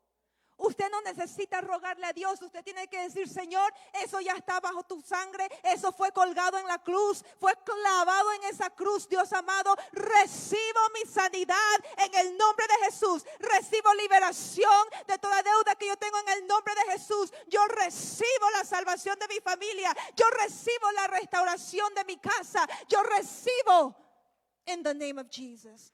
Usted no necesita rogarle a Dios. Usted tiene que decir, Señor, eso ya está bajo tu sangre. Eso fue colgado en la cruz. Fue clavado en esa cruz, Dios amado. Recibo mi sanidad en el nombre de Jesús. Recibo liberación de toda deuda que yo tengo en el nombre de Jesús. Yo recibo la salvación de mi familia. Yo recibo la restauración de mi casa. Yo recibo in the name of Jesus.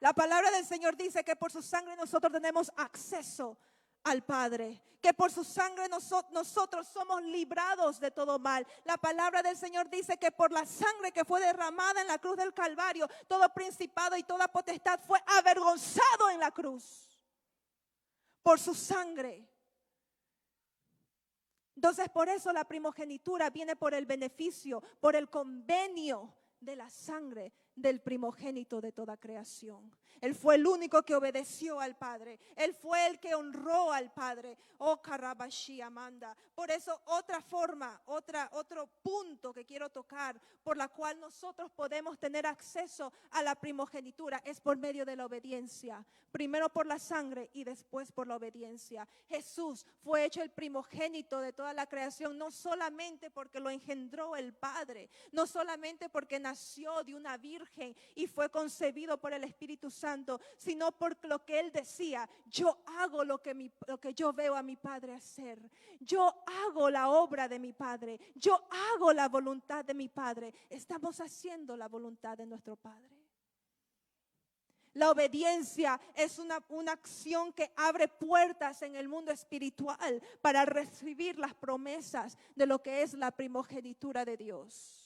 La palabra del Señor dice que por su sangre nosotros tenemos acceso al Padre, que por su sangre nosotros somos librados de todo mal. La palabra del Señor dice que por la sangre que fue derramada en la cruz del Calvario, todo principado y toda potestad fue avergonzado en la cruz. Por su sangre. Entonces, por eso la primogenitura viene por el beneficio, por el convenio de la sangre del primogénito de toda creación. Él fue el único que obedeció al Padre. Él fue el que honró al Padre. Oh, Karabashi Amanda. Por eso otra forma, otro punto que quiero tocar, por la cual nosotros podemos tener acceso a la primogenitura, es por medio de la obediencia. Primero por la sangre y después por la obediencia. Jesús fue hecho el primogénito de toda la creación, no solamente porque lo engendró el Padre, no solamente porque nació de una virgen y fue concebido por el Espíritu Santo, sino por lo que Él decía: yo hago lo que yo veo a mi Padre hacer. Yo hago la obra de mi Padre. Yo hago la voluntad de mi Padre. Estamos haciendo la voluntad de nuestro Padre. La obediencia es una acción que abre puertas en el mundo espiritual para recibir las promesas de lo que es la primogenitura de Dios.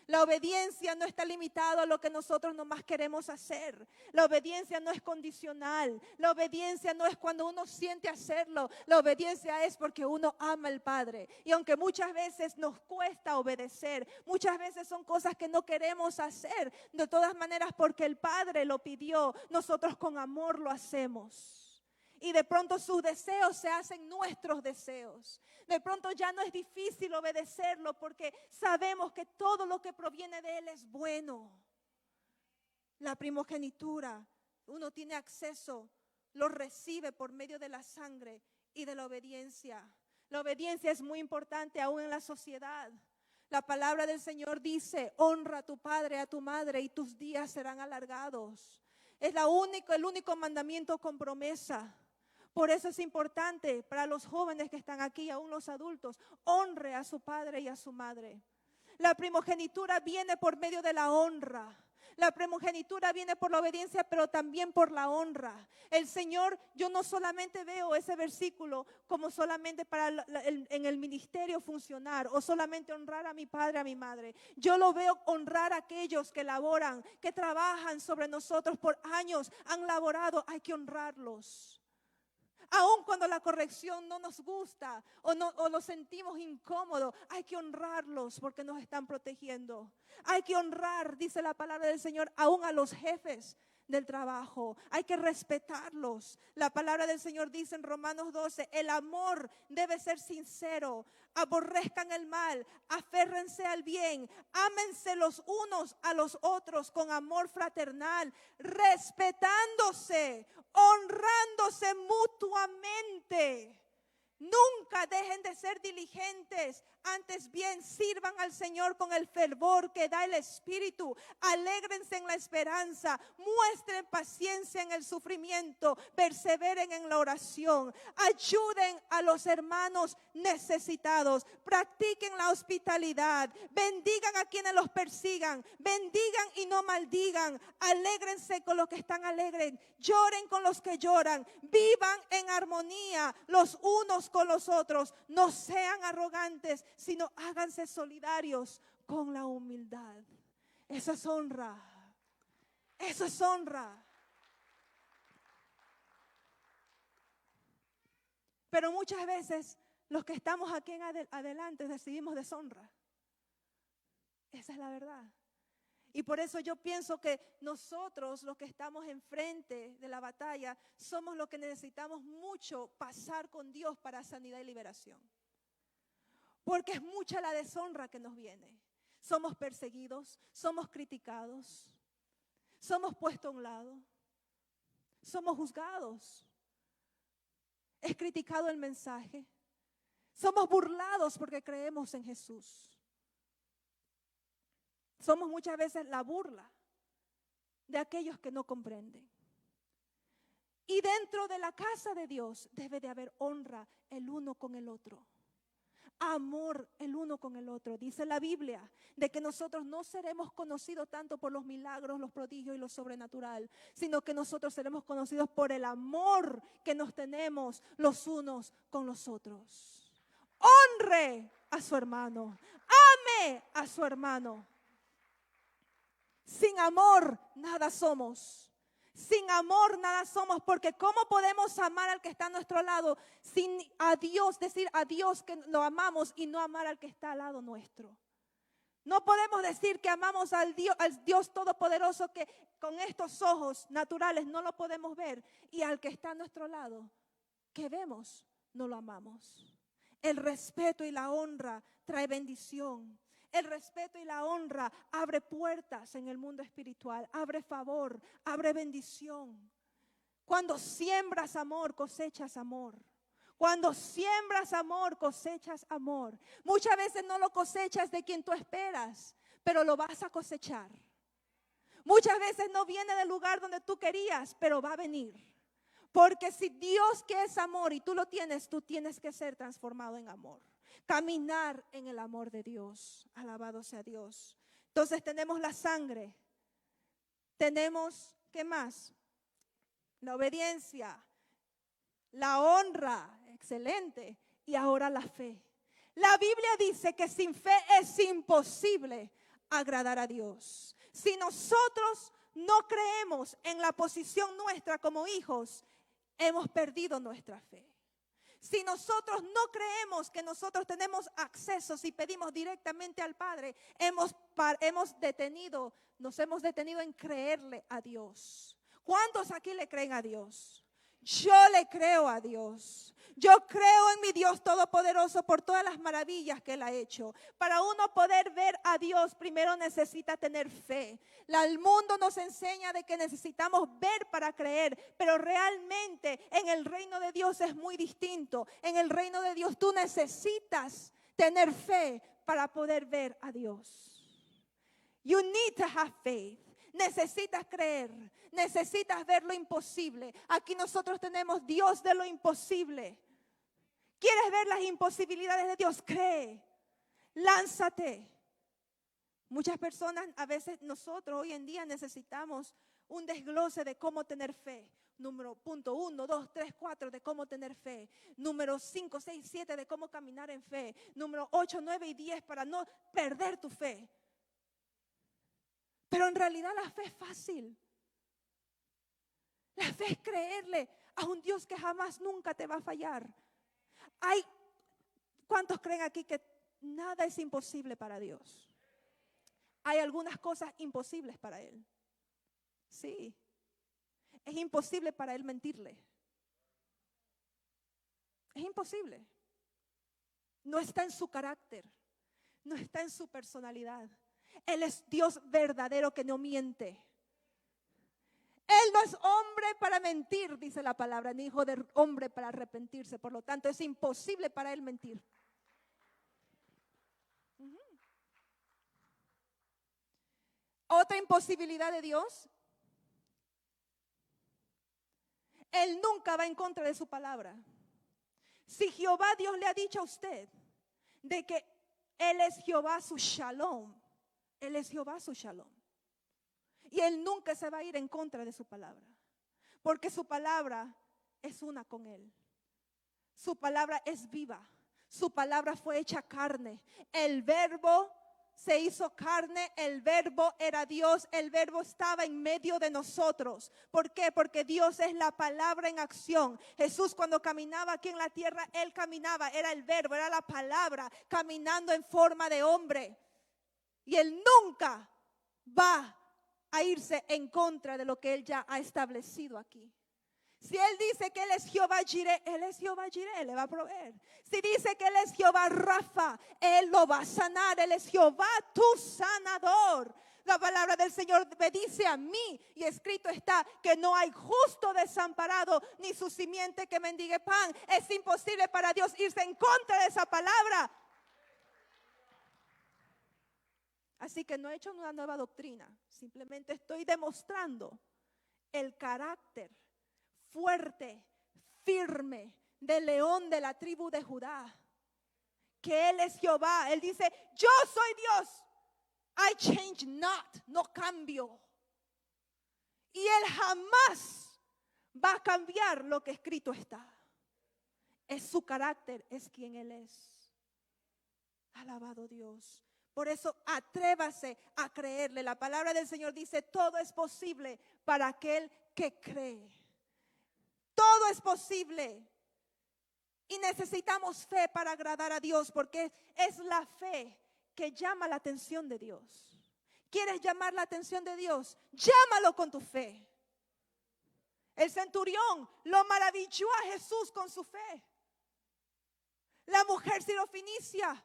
La obediencia no está limitada a lo que nosotros nomás queremos hacer. La obediencia no es condicional. La obediencia no es cuando uno siente hacerlo. La obediencia es porque uno ama al Padre. Y aunque muchas veces nos cuesta obedecer, muchas veces son cosas que no queremos hacer, de todas maneras porque el Padre lo pidió, nosotros con amor lo hacemos. Y de pronto sus deseos se hacen nuestros deseos. De pronto ya no es difícil obedecerlo porque sabemos que todo lo que proviene de Él es bueno. La primogenitura, uno tiene acceso, lo recibe por medio de la sangre y de la obediencia. La obediencia es muy importante aún en la sociedad. La palabra del Señor dice: honra a tu padre, a tu madre, y tus días serán alargados. Es el único mandamiento con promesa. Por eso es importante para los jóvenes que están aquí, aún los adultos: honre a su padre y a su madre. La primogenitura viene por medio de la honra. La primogenitura viene por la obediencia, pero también por la honra. El Señor, yo no solamente veo ese versículo como solamente para en el ministerio funcionar, o solamente honrar a mi padre, a mi madre. Yo lo veo honrar a aquellos que laboran, que trabajan sobre nosotros por años, han laborado. Hay que honrarlos. Aun cuando la corrección no nos gusta o lo sentimos incómodo, hay que honrarlos porque nos están protegiendo. Hay que honrar, dice la palabra del Señor, aún a los jefes del trabajo. Hay que respetarlos. La palabra del Señor dice en Romanos 12: el amor debe ser sincero. Aborrezcan el mal, aférrense al bien, ámense los unos a los otros con amor fraternal, respetándose, honrándose mutuamente. Nunca dejen de ser diligentes, antes bien sirvan al Señor con el fervor que da el Espíritu. Alégrense en la esperanza, muestren paciencia en el sufrimiento, perseveren en la oración, ayuden a los hermanos necesitados, practiquen la hospitalidad, bendigan a quienes los persigan, bendigan y no maldigan, alégrense con los que están alegres, lloren con los que lloran, vivan en armonía los unos con los otros, no sean arrogantes, sino háganse solidarios con la humildad. Eso es honra. Eso es honra. Pero muchas veces los que estamos aquí en adelante decidimos deshonra. Esa es la verdad. Y por eso yo pienso que nosotros, los que estamos enfrente de la batalla, somos los que necesitamos mucho pasar con Dios para sanidad y liberación. Porque es mucha la deshonra que nos viene. Somos perseguidos, somos criticados, somos puestos a un lado, somos juzgados. Es criticado el mensaje. Somos burlados porque creemos en Jesús. Somos muchas veces la burla de aquellos que no comprenden. Y dentro de la casa de Dios debe de haber honra el uno con el otro. amor el uno con el otro. Dice la Biblia de que nosotros no seremos conocidos tanto por los milagros, los prodigios y lo sobrenatural, sino que nosotros seremos conocidos por el amor que nos tenemos los unos con los otros. Honre a su hermano, ame a su hermano. Sin amor nada somos. Sin amor nada somos, porque ¿cómo podemos amar al que está a nuestro lado sin a Dios, decir a Dios que lo amamos y no amar al que está al lado nuestro? No podemos decir que amamos al Dios Todopoderoso, que con estos ojos naturales no lo podemos ver, y al que está a nuestro lado, que vemos, no lo amamos. El respeto y la honra trae bendición. El respeto y la honra abre puertas en el mundo espiritual, abre favor, abre bendición. Cuando siembras amor, cosechas amor. Cuando siembras amor, cosechas amor. Muchas veces no lo cosechas de quien tú esperas, pero lo vas a cosechar. Muchas veces no viene del lugar donde tú querías, pero va a venir. Porque si Dios que es amor y tú lo tienes, tú tienes que ser transformado en amor. Caminar en el amor de Dios. Alabado sea Dios. Entonces tenemos la sangre. Tenemos, ¿qué más? La obediencia. La honra. Excelente. Y ahora la fe. La Biblia dice que sin fe es imposible agradar a Dios. Si nosotros no creemos en la posición nuestra como hijos, hemos perdido nuestra fe. Si nosotros no creemos que nosotros tenemos acceso, si pedimos directamente al Padre, nos hemos detenido en creerle a Dios. ¿Cuántos aquí le creen a Dios? Yo le creo a Dios. Yo creo en mi Dios Todopoderoso por todas las maravillas que Él ha hecho. Para uno poder ver a Dios, primero necesita tener fe. El mundo nos enseña de que necesitamos ver para creer, pero realmente en el reino de Dios es muy distinto. En el reino de Dios tú necesitas tener fe para poder ver a Dios. You need to have faith. Necesitas creer, necesitas ver lo imposible. Aquí nosotros tenemos Dios de lo imposible. ¿Quieres ver las imposibilidades de Dios? Cree, lánzate. Muchas personas, a veces nosotros hoy en día necesitamos un desglose de cómo tener fe. Punto 1, 2, 3, 4 de cómo tener fe. Número 5, 6, 7 de cómo caminar en fe. Número 8, 9 y 10 para no perder tu fe. Pero en realidad la fe es fácil. La fe es creerle a un Dios que jamás, nunca te va a fallar. ¿Cuántos creen aquí que nada es imposible para Dios? Hay algunas cosas imposibles para Él. Sí. Es imposible para Él mentirle. Es imposible. No está en su carácter. No está en su personalidad. Él es Dios verdadero que no miente. Él no es hombre para mentir, dice la palabra, ni hijo de hombre para arrepentirse. Por lo tanto, es imposible para Él mentir. Otra imposibilidad de Dios. Él nunca va en contra de su palabra. Si Jehová Dios le ha dicho a usted de que Él es Jehová su shalom, Él es Jehová su shalom. Y Él nunca se va a ir en contra de su palabra. Porque su palabra es una con Él. Su palabra es viva. Su palabra fue hecha carne. El verbo se hizo carne. El verbo era Dios. El verbo estaba en medio de nosotros. ¿Por qué? Porque Dios es la palabra en acción. Jesús cuando caminaba aquí en la tierra, Él caminaba. Era el verbo, era la palabra caminando en forma de hombre. Y Él nunca va a irse en contra de lo que Él ya ha establecido aquí. Si Él dice que Él es Jehová Jireh, Él es Jehová Jireh, Él le va a proveer. Si dice que Él es Jehová Rafa, Él lo va a sanar. Él es Jehová tu sanador. La palabra del Señor me dice a mí, y escrito está, que no hay justo desamparado, ni su simiente que mendigue pan. Es imposible para Dios irse en contra de esa palabra. Así que no he hecho una nueva doctrina, simplemente estoy demostrando el carácter fuerte, firme del león de la tribu de Judá, que Él es Jehová. Él dice, yo soy Dios. I change not, no cambio. Y Él jamás va a cambiar lo que escrito está. Es su carácter, es quien Él es. Alabado Dios. Por eso atrévase a creerle. La palabra del Señor dice, todo es posible para aquel que cree. Todo es posible. Y necesitamos fe para agradar a Dios, porque es la fe que llama la atención de Dios. ¿Quieres llamar la atención de Dios? Llámalo con tu fe. El centurión lo maravilló a Jesús con su fe. La mujer sirofenicia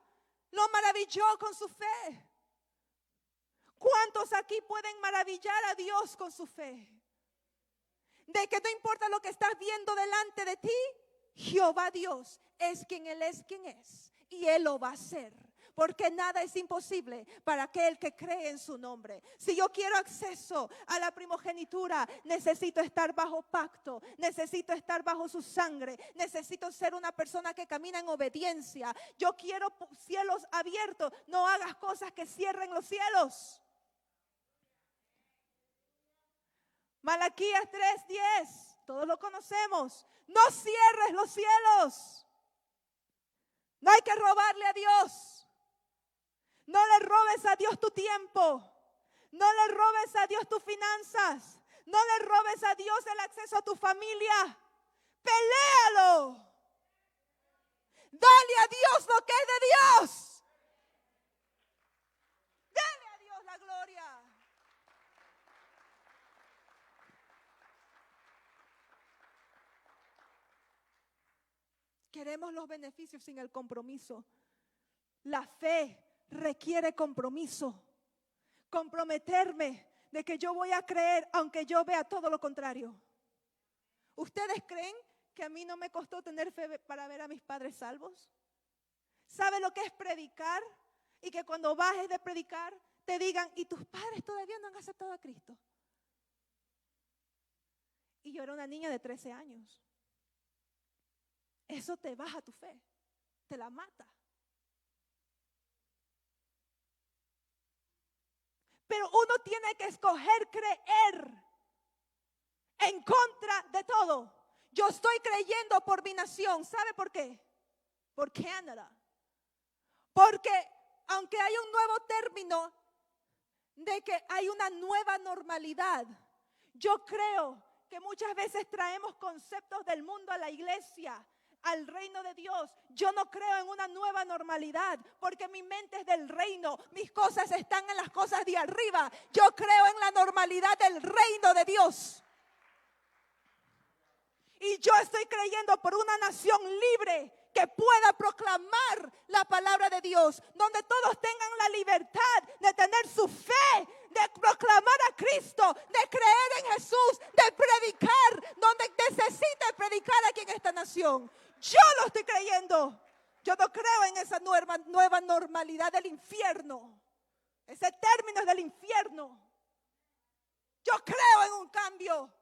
lo maravilló con su fe. ¿Cuántos aquí pueden maravillar a Dios con su fe? De que no importa lo que estás viendo delante de ti, Jehová Dios es quien Él es quien es. Y Él lo va a hacer. Porque nada es imposible para aquel que cree en su nombre. Si yo quiero acceso a la primogenitura, necesito estar bajo pacto, necesito estar bajo su sangre, necesito ser una persona que camina en obediencia. Yo quiero cielos abiertos, no hagas cosas que cierren los cielos. Malaquías 3:10, todos lo conocemos. No cierres los cielos. No hay que robarle a Dios. No le robes a Dios tu tiempo. No le robes a Dios tus finanzas. No le robes a Dios el acceso a tu familia. Peléalo. Dale a Dios lo que es de Dios. Dale a Dios la gloria. Queremos los beneficios sin el compromiso. La fe requiere compromiso. Comprometerme de que yo voy a creer aunque yo vea todo lo contrario. ¿Ustedes creen que a mí no me costó tener fe para ver a mis padres salvos? ¿Sabe lo que es predicar? Y que cuando bajes de predicar te digan, ¿y tus padres todavía no han aceptado a Cristo? Y yo era una niña de 13 años. Eso te baja tu fe, te la mata. Pero uno tiene que escoger creer en contra de todo. Yo estoy creyendo por mi nación. ¿Sabe por qué? Por Canadá. Porque aunque hay un nuevo término de que hay una nueva normalidad, yo creo que muchas veces traemos conceptos del mundo a la iglesia, al reino de Dios. Yo no creo en una nueva normalidad, porque mi mente es del reino, mis cosas están en las cosas de arriba. Yo creo en la normalidad del reino de Dios. Y yo estoy creyendo por una nación libre que pueda proclamar la palabra de Dios, donde todos tengan la libertad de tener su fe, de proclamar a Cristo, de creer en Jesús, de predicar donde necesite predicar aquí en esta nación. Yo lo estoy creyendo. Yo no creo en esa nueva normalidad del infierno. Ese término es del infierno. Yo creo en un cambio.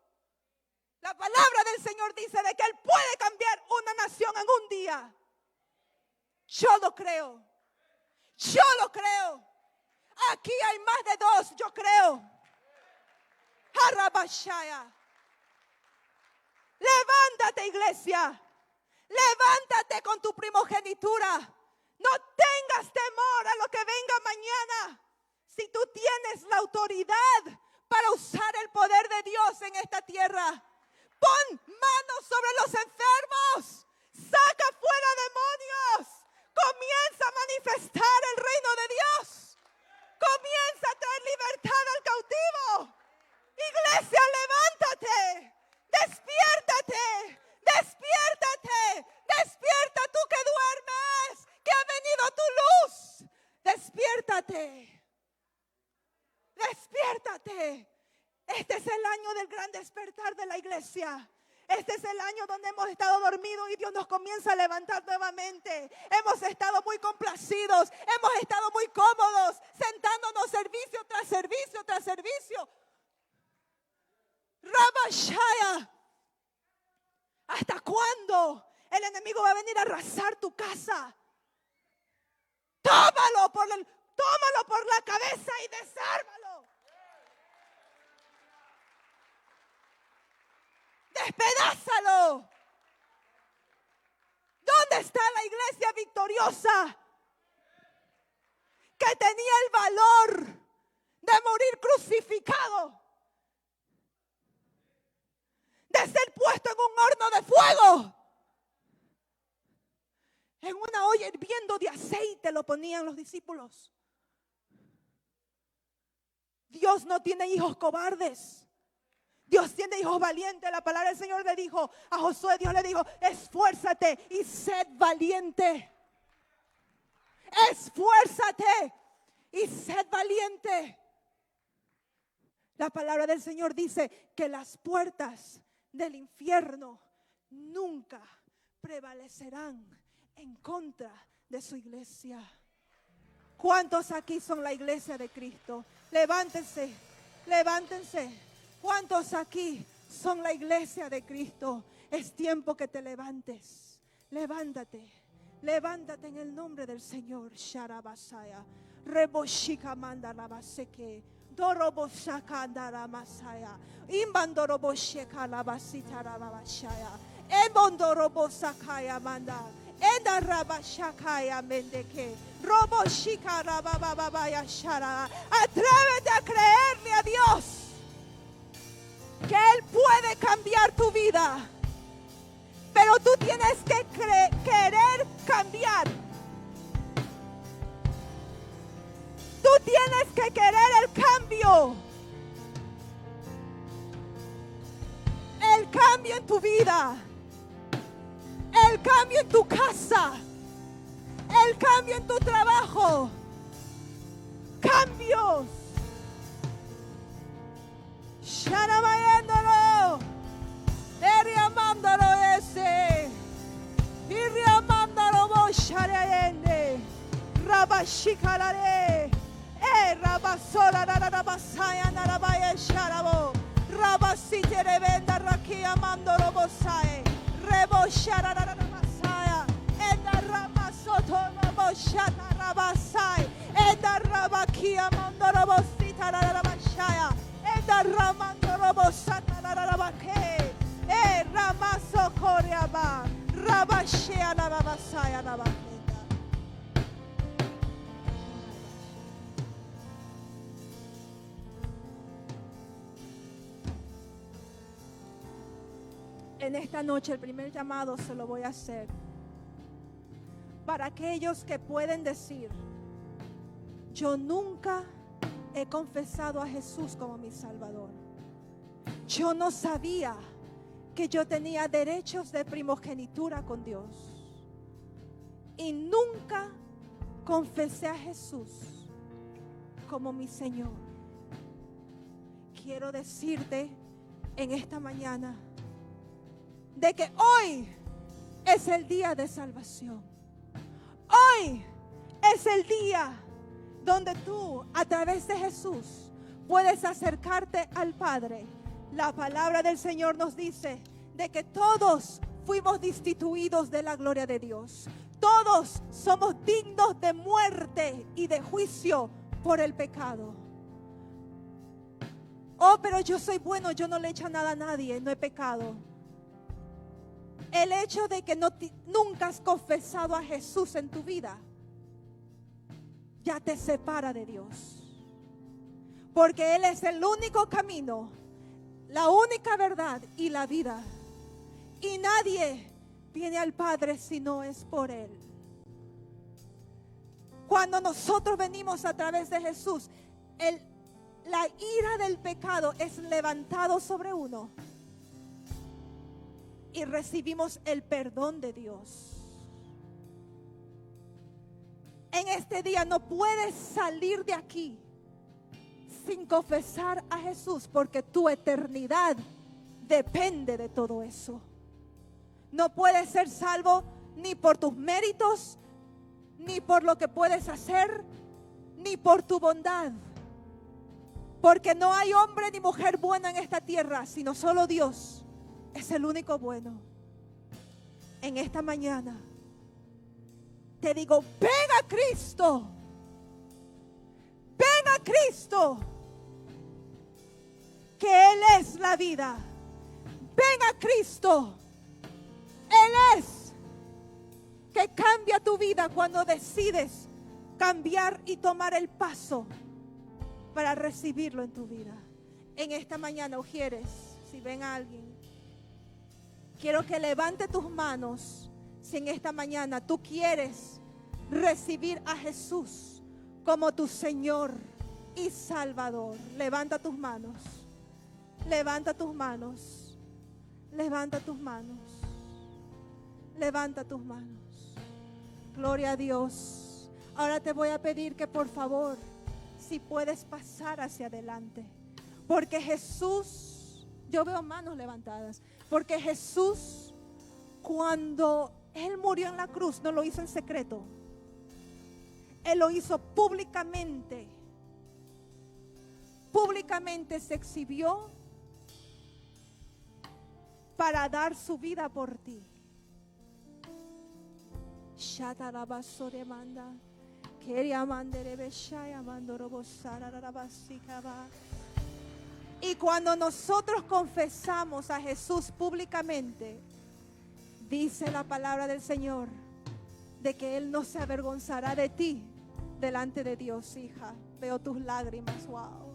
La palabra del Señor dice de que Él puede cambiar una nación en un día. Yo lo creo. Yo lo creo. Aquí hay más de dos, yo creo. Harabashaya. Levántate, iglesia. Levántate con tu primogenitura. No tengas temor a lo que venga mañana. Si tú tienes la autoridad para usar el poder de Dios en esta tierra, pon manos sobre los enfermos. Saca fuera demonios. Comienza a manifestar el reino de Dios. Comienza a traer libertad al cautivo. Iglesia, levántate. Despiértate. Despiértate. Despierta tú que duermes, que ha venido tu luz. Despiértate. Despiértate. Este es el año del gran despertar de la iglesia. Este es el año donde hemos estado dormidos y Dios nos comienza a levantar nuevamente. Hemos estado muy complacidos, hemos estado muy cómodos, sentándonos servicio tras servicio tras servicio. Rabashaya, ¿hasta cuándo el enemigo va a venir a arrasar tu casa? Tómalo por la cabeza y desármalo. Despedázalo. ¿Dónde está la iglesia victoriosa que tenía el valor de morir crucificado, de ser puesto en un horno de fuego, en una olla hirviendo de aceite? Lo ponían los discípulos. Dios no tiene hijos cobardes. Dios tiene hijos valientes. La palabra del Señor le dijo a Josué, Dios le dijo: esfuérzate y sed valiente. Esfuérzate y sed valiente. La palabra del Señor dice que las puertas del infierno nunca prevalecerán en contra de su iglesia. ¿Cuántos aquí son la iglesia de Cristo? Levántense, levántense. ¿Cuántos aquí son la iglesia de Cristo? Es tiempo que te levantes. Levántate, levántate en el nombre del Señor. Sharabasaya, Reboshika Mandarabaseke, Dorobosaka Andaramasaya, Imbandorobosheka Labasita Rabashaya, Ebondorobosakaya Manda, Endarabashakaya Mendeke, Roboshika Rabababaya Shara. Atrévete a creerle a Dios que Él puede cambiar tu vida, pero tú tienes que querer cambiar. Tú tienes que querer el cambio en tu vida, el cambio en tu casa, el cambio en tu trabajo, cambios. Sharabayándolo, Eriamándolo ese, Iriamándolo Bosharayende, Rabashikarare, Rabasora, Rabasaya, Narabaya Sharabo, Rabasite Revenda Rakia Mandoro Bosae, Reboshara Rabasaya, Enda Ramasoto Boshata Rabasai, Enda Rabakia Mandoro Bosita Rabashaya. Ramando Robosata Rabake, Ramaso Koreaba, Rabashea Rabasaya Rabakenda. En esta noche el primer llamado se lo voy a hacer para aquellos que pueden decir: yo nunca he confesado a Jesús como mi Salvador. Yo no sabía que yo tenía derechos de primogenitura con Dios. Y nunca confesé a Jesús como mi Señor. Quiero decirte en esta mañana de que hoy es el día de salvación. Hoy es el día donde tú, a través de Jesús, puedes acercarte al Padre. La palabra del Señor nos dice de que todos fuimos destituidos de la gloria de Dios. Todos somos dignos de muerte y de juicio por el pecado. Oh, pero yo soy bueno, yo no le echo nada a nadie, no he pecado. El hecho de que nunca has confesado a Jesús en tu vida ya te separa de Dios, porque Él es el único camino, la única verdad y la vida, y nadie viene al Padre si no es por Él. Cuando nosotros venimos a través de Jesús, la ira del pecado es levantado sobre uno y recibimos el perdón de Dios. En este día no puedes salir de aquí sin confesar a Jesús, porque tu eternidad depende de todo eso. No puedes ser salvo ni por tus méritos, ni por lo que puedes hacer, ni por tu bondad. Porque no hay hombre ni mujer buena en esta tierra, sino solo Dios es el único bueno. En esta mañana Te digo, ven a Cristo. Ven a Cristo. Que Él es la vida. Ven a Cristo. Él es que cambia tu vida cuando decides cambiar y tomar el paso para recibirlo en tu vida. En esta mañana, Ujieres, si ven a alguien, quiero que levante tus manos. Si en esta mañana tú quieres recibir a Jesús como tu Señor y Salvador, levanta tus manos. Levanta tus manos. Levanta tus manos. Levanta tus manos. Gloria a Dios. Ahora te voy a pedir que por favor, si puedes pasar hacia adelante. Porque Jesús, yo veo manos levantadas. Porque Jesús, cuando Él murió en la cruz, no lo hizo en secreto. Él lo hizo públicamente. Públicamente se exhibió para dar su vida por ti. Y cuando nosotros confesamos a Jesús públicamente, dice la palabra del Señor de que Él no se avergonzará de ti delante de Dios, hija. Veo tus lágrimas, wow.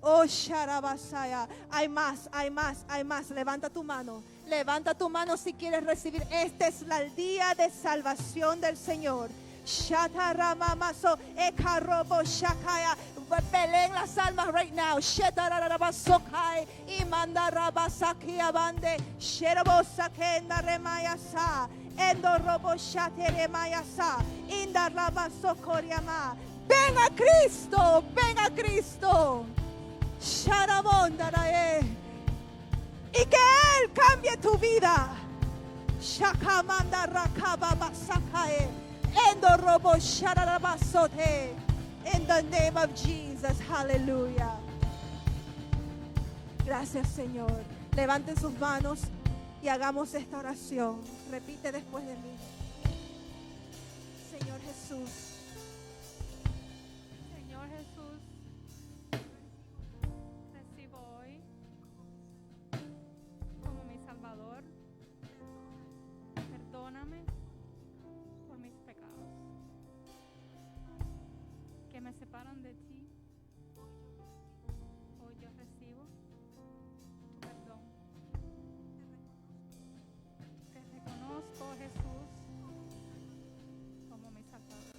Oh, Sharabasaya. Hay más, hay más, hay más. Levanta tu mano. Levanta tu mano si quieres recibir. Este es el día de salvación del Señor. Shataramamaso, Ekarobo Shakaya. Peleen las almas right now. Shetararabasokai. Imandarabasaki abande. Sherabosakenda remayasa. Endorobo shateremayasa. Indarabasokoriama. Ven a Cristo. Ven a Cristo. Sharamondarae. Y que Él cambie tu vida. Shakamanda rakaba basakae. Endorobo shararabasote. In the name of Jesus. Hallelujah. Gracias, Señor. Levanten sus manos y hagamos esta oración. Repite después de mí. Señor Jesús. Señor Jesús, recibo hoy como mi Salvador. Perdóname por mis pecados que me separan de ti. Hoy yo recibo tu perdón. Te reconozco, Jesús, como mi Salvador,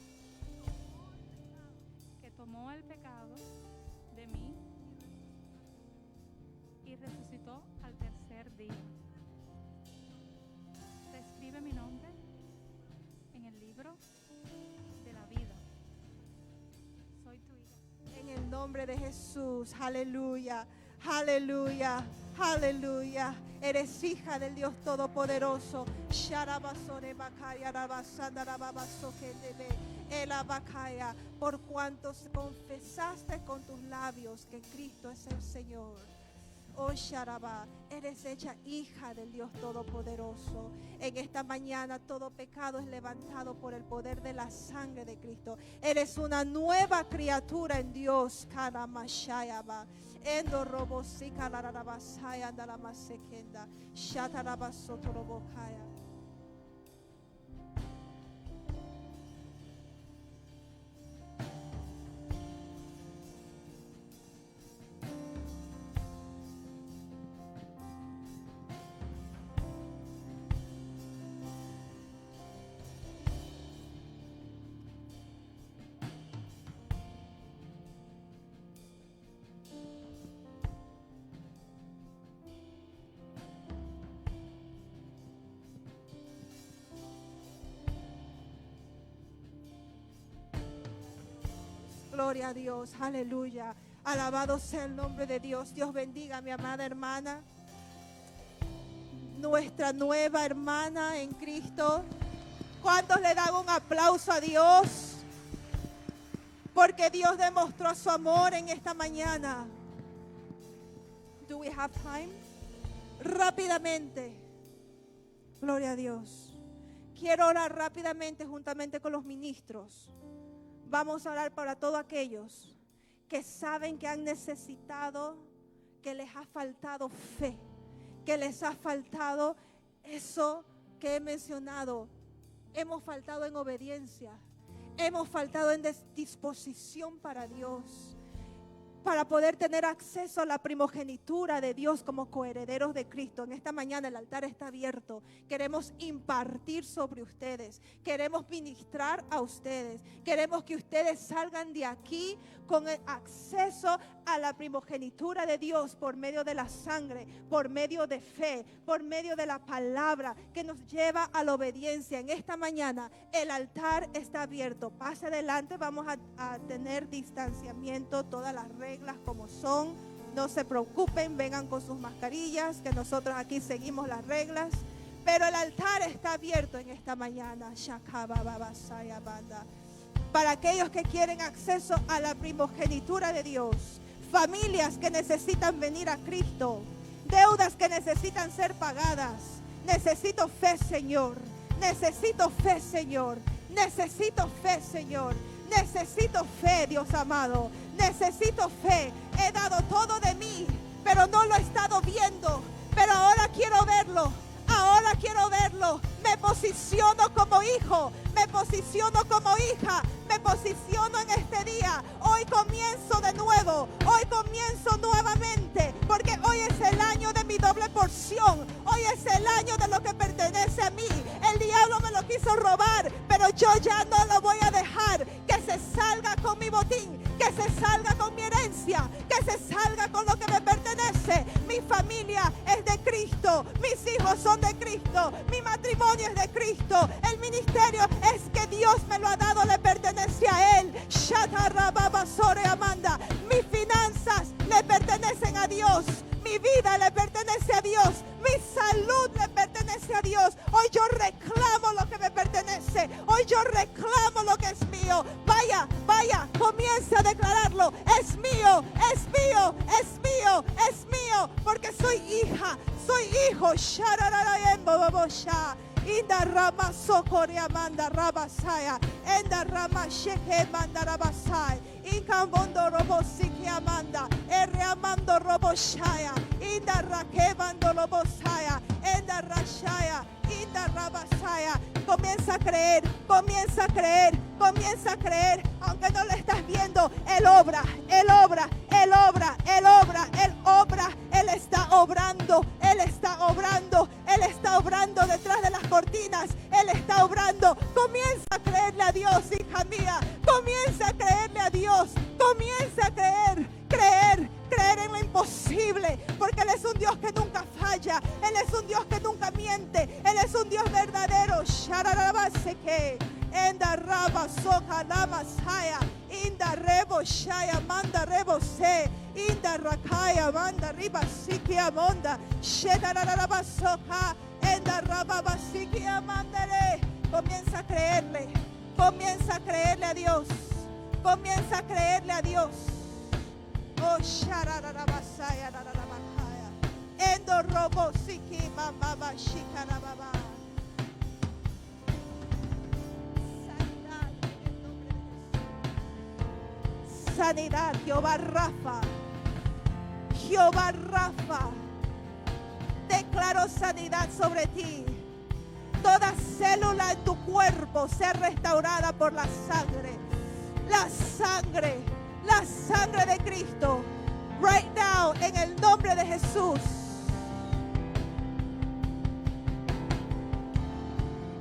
que tomó el pecado de mí y resucitó al tercer día. Escribe mi nombre en el libro de la vida. Soy tu hija. En el nombre de Jesús. Aleluya. Aleluya. Aleluya. Eres hija del Dios Todopoderoso. Por cuanto confesaste con tus labios que Cristo es el Señor. Oh Sharaba, eres hecha hija del Dios Todopoderoso. En esta mañana todo pecado es levantado por el poder de la sangre de Cristo. Eres una nueva criatura en Dios. Karamashayaba. Endo robo sika la rabasaya andala masekenda. Shatarabasotorobokaya. Gloria a Dios, aleluya. Alabado sea el nombre de Dios. Dios bendiga a mi amada hermana, nuestra nueva hermana en Cristo. ¿Cuántos le dan un aplauso a Dios? Porque Dios demostró su amor en esta mañana. Do we have time? Rápidamente. Gloria a Dios. quiero orar rápidamente juntamente con los ministros. Vamos a orar para todos aquellos que saben que han necesitado, que les ha faltado fe, que les ha faltado eso que he mencionado. Hemos faltado en obediencia, hemos faltado en disposición para Dios, para poder tener acceso a la primogenitura de Dios como coherederos de Cristo. En esta mañana el altar está abierto. Queremos impartir sobre ustedes, queremos ministrar a ustedes, queremos que ustedes salgan de aquí con el acceso a la primogenitura de Dios por medio de la sangre, por medio de fe, por medio de la palabra que nos lleva a la obediencia. En esta mañana el altar está abierto. Pase adelante, vamos a tener distanciamiento, todas las reglas como son. No se preocupen, vengan con sus mascarillas, que nosotros aquí seguimos las reglas. Pero el altar está abierto en esta mañana. Para aquellos que quieren acceso a la primogenitura de Dios, familias que necesitan venir a Cristo, deudas que necesitan ser pagadas. Necesito fe, Señor. Necesito fe, Señor. Necesito fe, Señor. Necesito fe, Dios amado. Necesito fe. He dado todo de mí, pero no lo he estado viendo. Pero ahora quiero verlo. Ahora quiero verlo. Me posiciono como hijo. Me posiciono como hija. Me posiciono en este día. Hoy comienzo de nuevo. Hoy comienzo nuevamente. Porque hoy es el año de mi doble porción. Hoy es el año de lo que pertenece a mí. El diablo me lo quiso robar, pero yo ya no lo voy a dejar. Que se salga con mi botín. Que se salga con mi herencia. Que se salga con lo que me pertenece. Mi familia es de Cristo. Mis hijos son de Cristo. Mi matrimonio es de Cristo. El ministerio es que Dios me lo ha dado, le pertenece a Él. Amanda. Mis finanzas le pertenecen a Dios. Mi vida le pertenece a Dios. Mi salud le pertenece a Dios. Hoy yo reclamo lo que me pertenece. Hoy yo reclamo lo que es mío. Vaya, vaya, comienza a declararlo. Es mío, es mío, es mío, es mío. Porque soy hija, soy hijo. Inda rama sokore amanda rabasaya. Enda rama sheke manda rabasai. Inkambondo robo siki amanda. Ere amando robo shaya. Inda rakebando robo saya. Enda rashaya. Inda rabasaya. Comienza a creer, comienza a creer, comienza a creer. Aunque no lo estás viendo, Él obra, Él obra, Él obra, Él obra, Él obra. Él está obrando, Él está obrando, Él está obrando detrás de las cortinas. Él está obrando. Comienza a creerle a Dios, hija mía. Comienza a creerle a Dios. Comienza a creer, creer, creer en lo imposible. Porque Él es un Dios que nunca falla. Él es un Dios que nunca miente. Él es un Dios verdadero. Shararabaseke. Enda raba soka lama saya. Inda rebo shaya manda rebo se. Inda rakaya manda riba siki amonda. Shedararaba soka. Enda raba basiki amandare. Comienza a creerle. Comienza a creerle a Dios. Comienza a creerle a Dios. Oh sharararaba saya rararabakaya. Endo robo siki mamaba shikarababa. Sanidad, Jehová Rafa. Jehová Rafa. Declaro sanidad sobre ti. Toda célula en tu cuerpo sea restaurada por la sangre. La sangre. La sangre de Cristo. Right now, en el nombre de Jesús.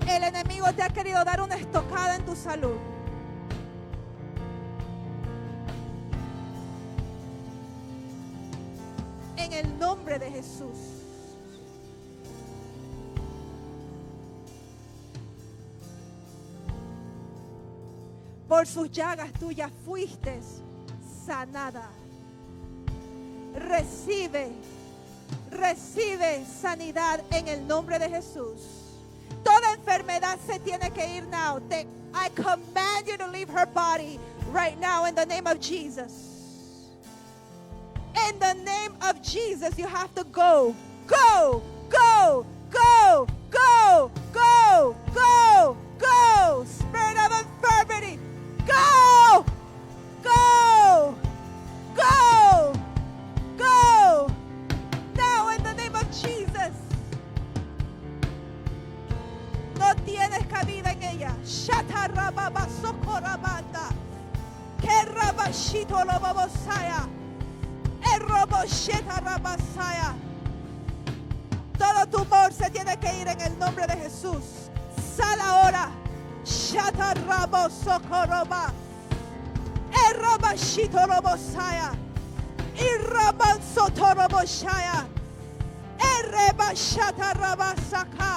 El enemigo te ha querido dar una estocada en tu salud. En el nombre de Jesús. Por sus llagas tú ya fuiste sanada. Recibe sanidad en el nombre de Jesús. Toda enfermedad se tiene que ir now. I command you to leave her body right now in the name of Jesus. In the name of Jesus, you have to go. Go, go, go, go, go, go. Rabashito Lobosaya. El Robosheta Rabasaya. Todo tumor se tiene que ir en el nombre de Jesús. Sal ahora. Shata Rabo Sokoroba. El Robashito Lobosaya. Y Rabanso Toroboshaya. El Rebashata Rabasaka.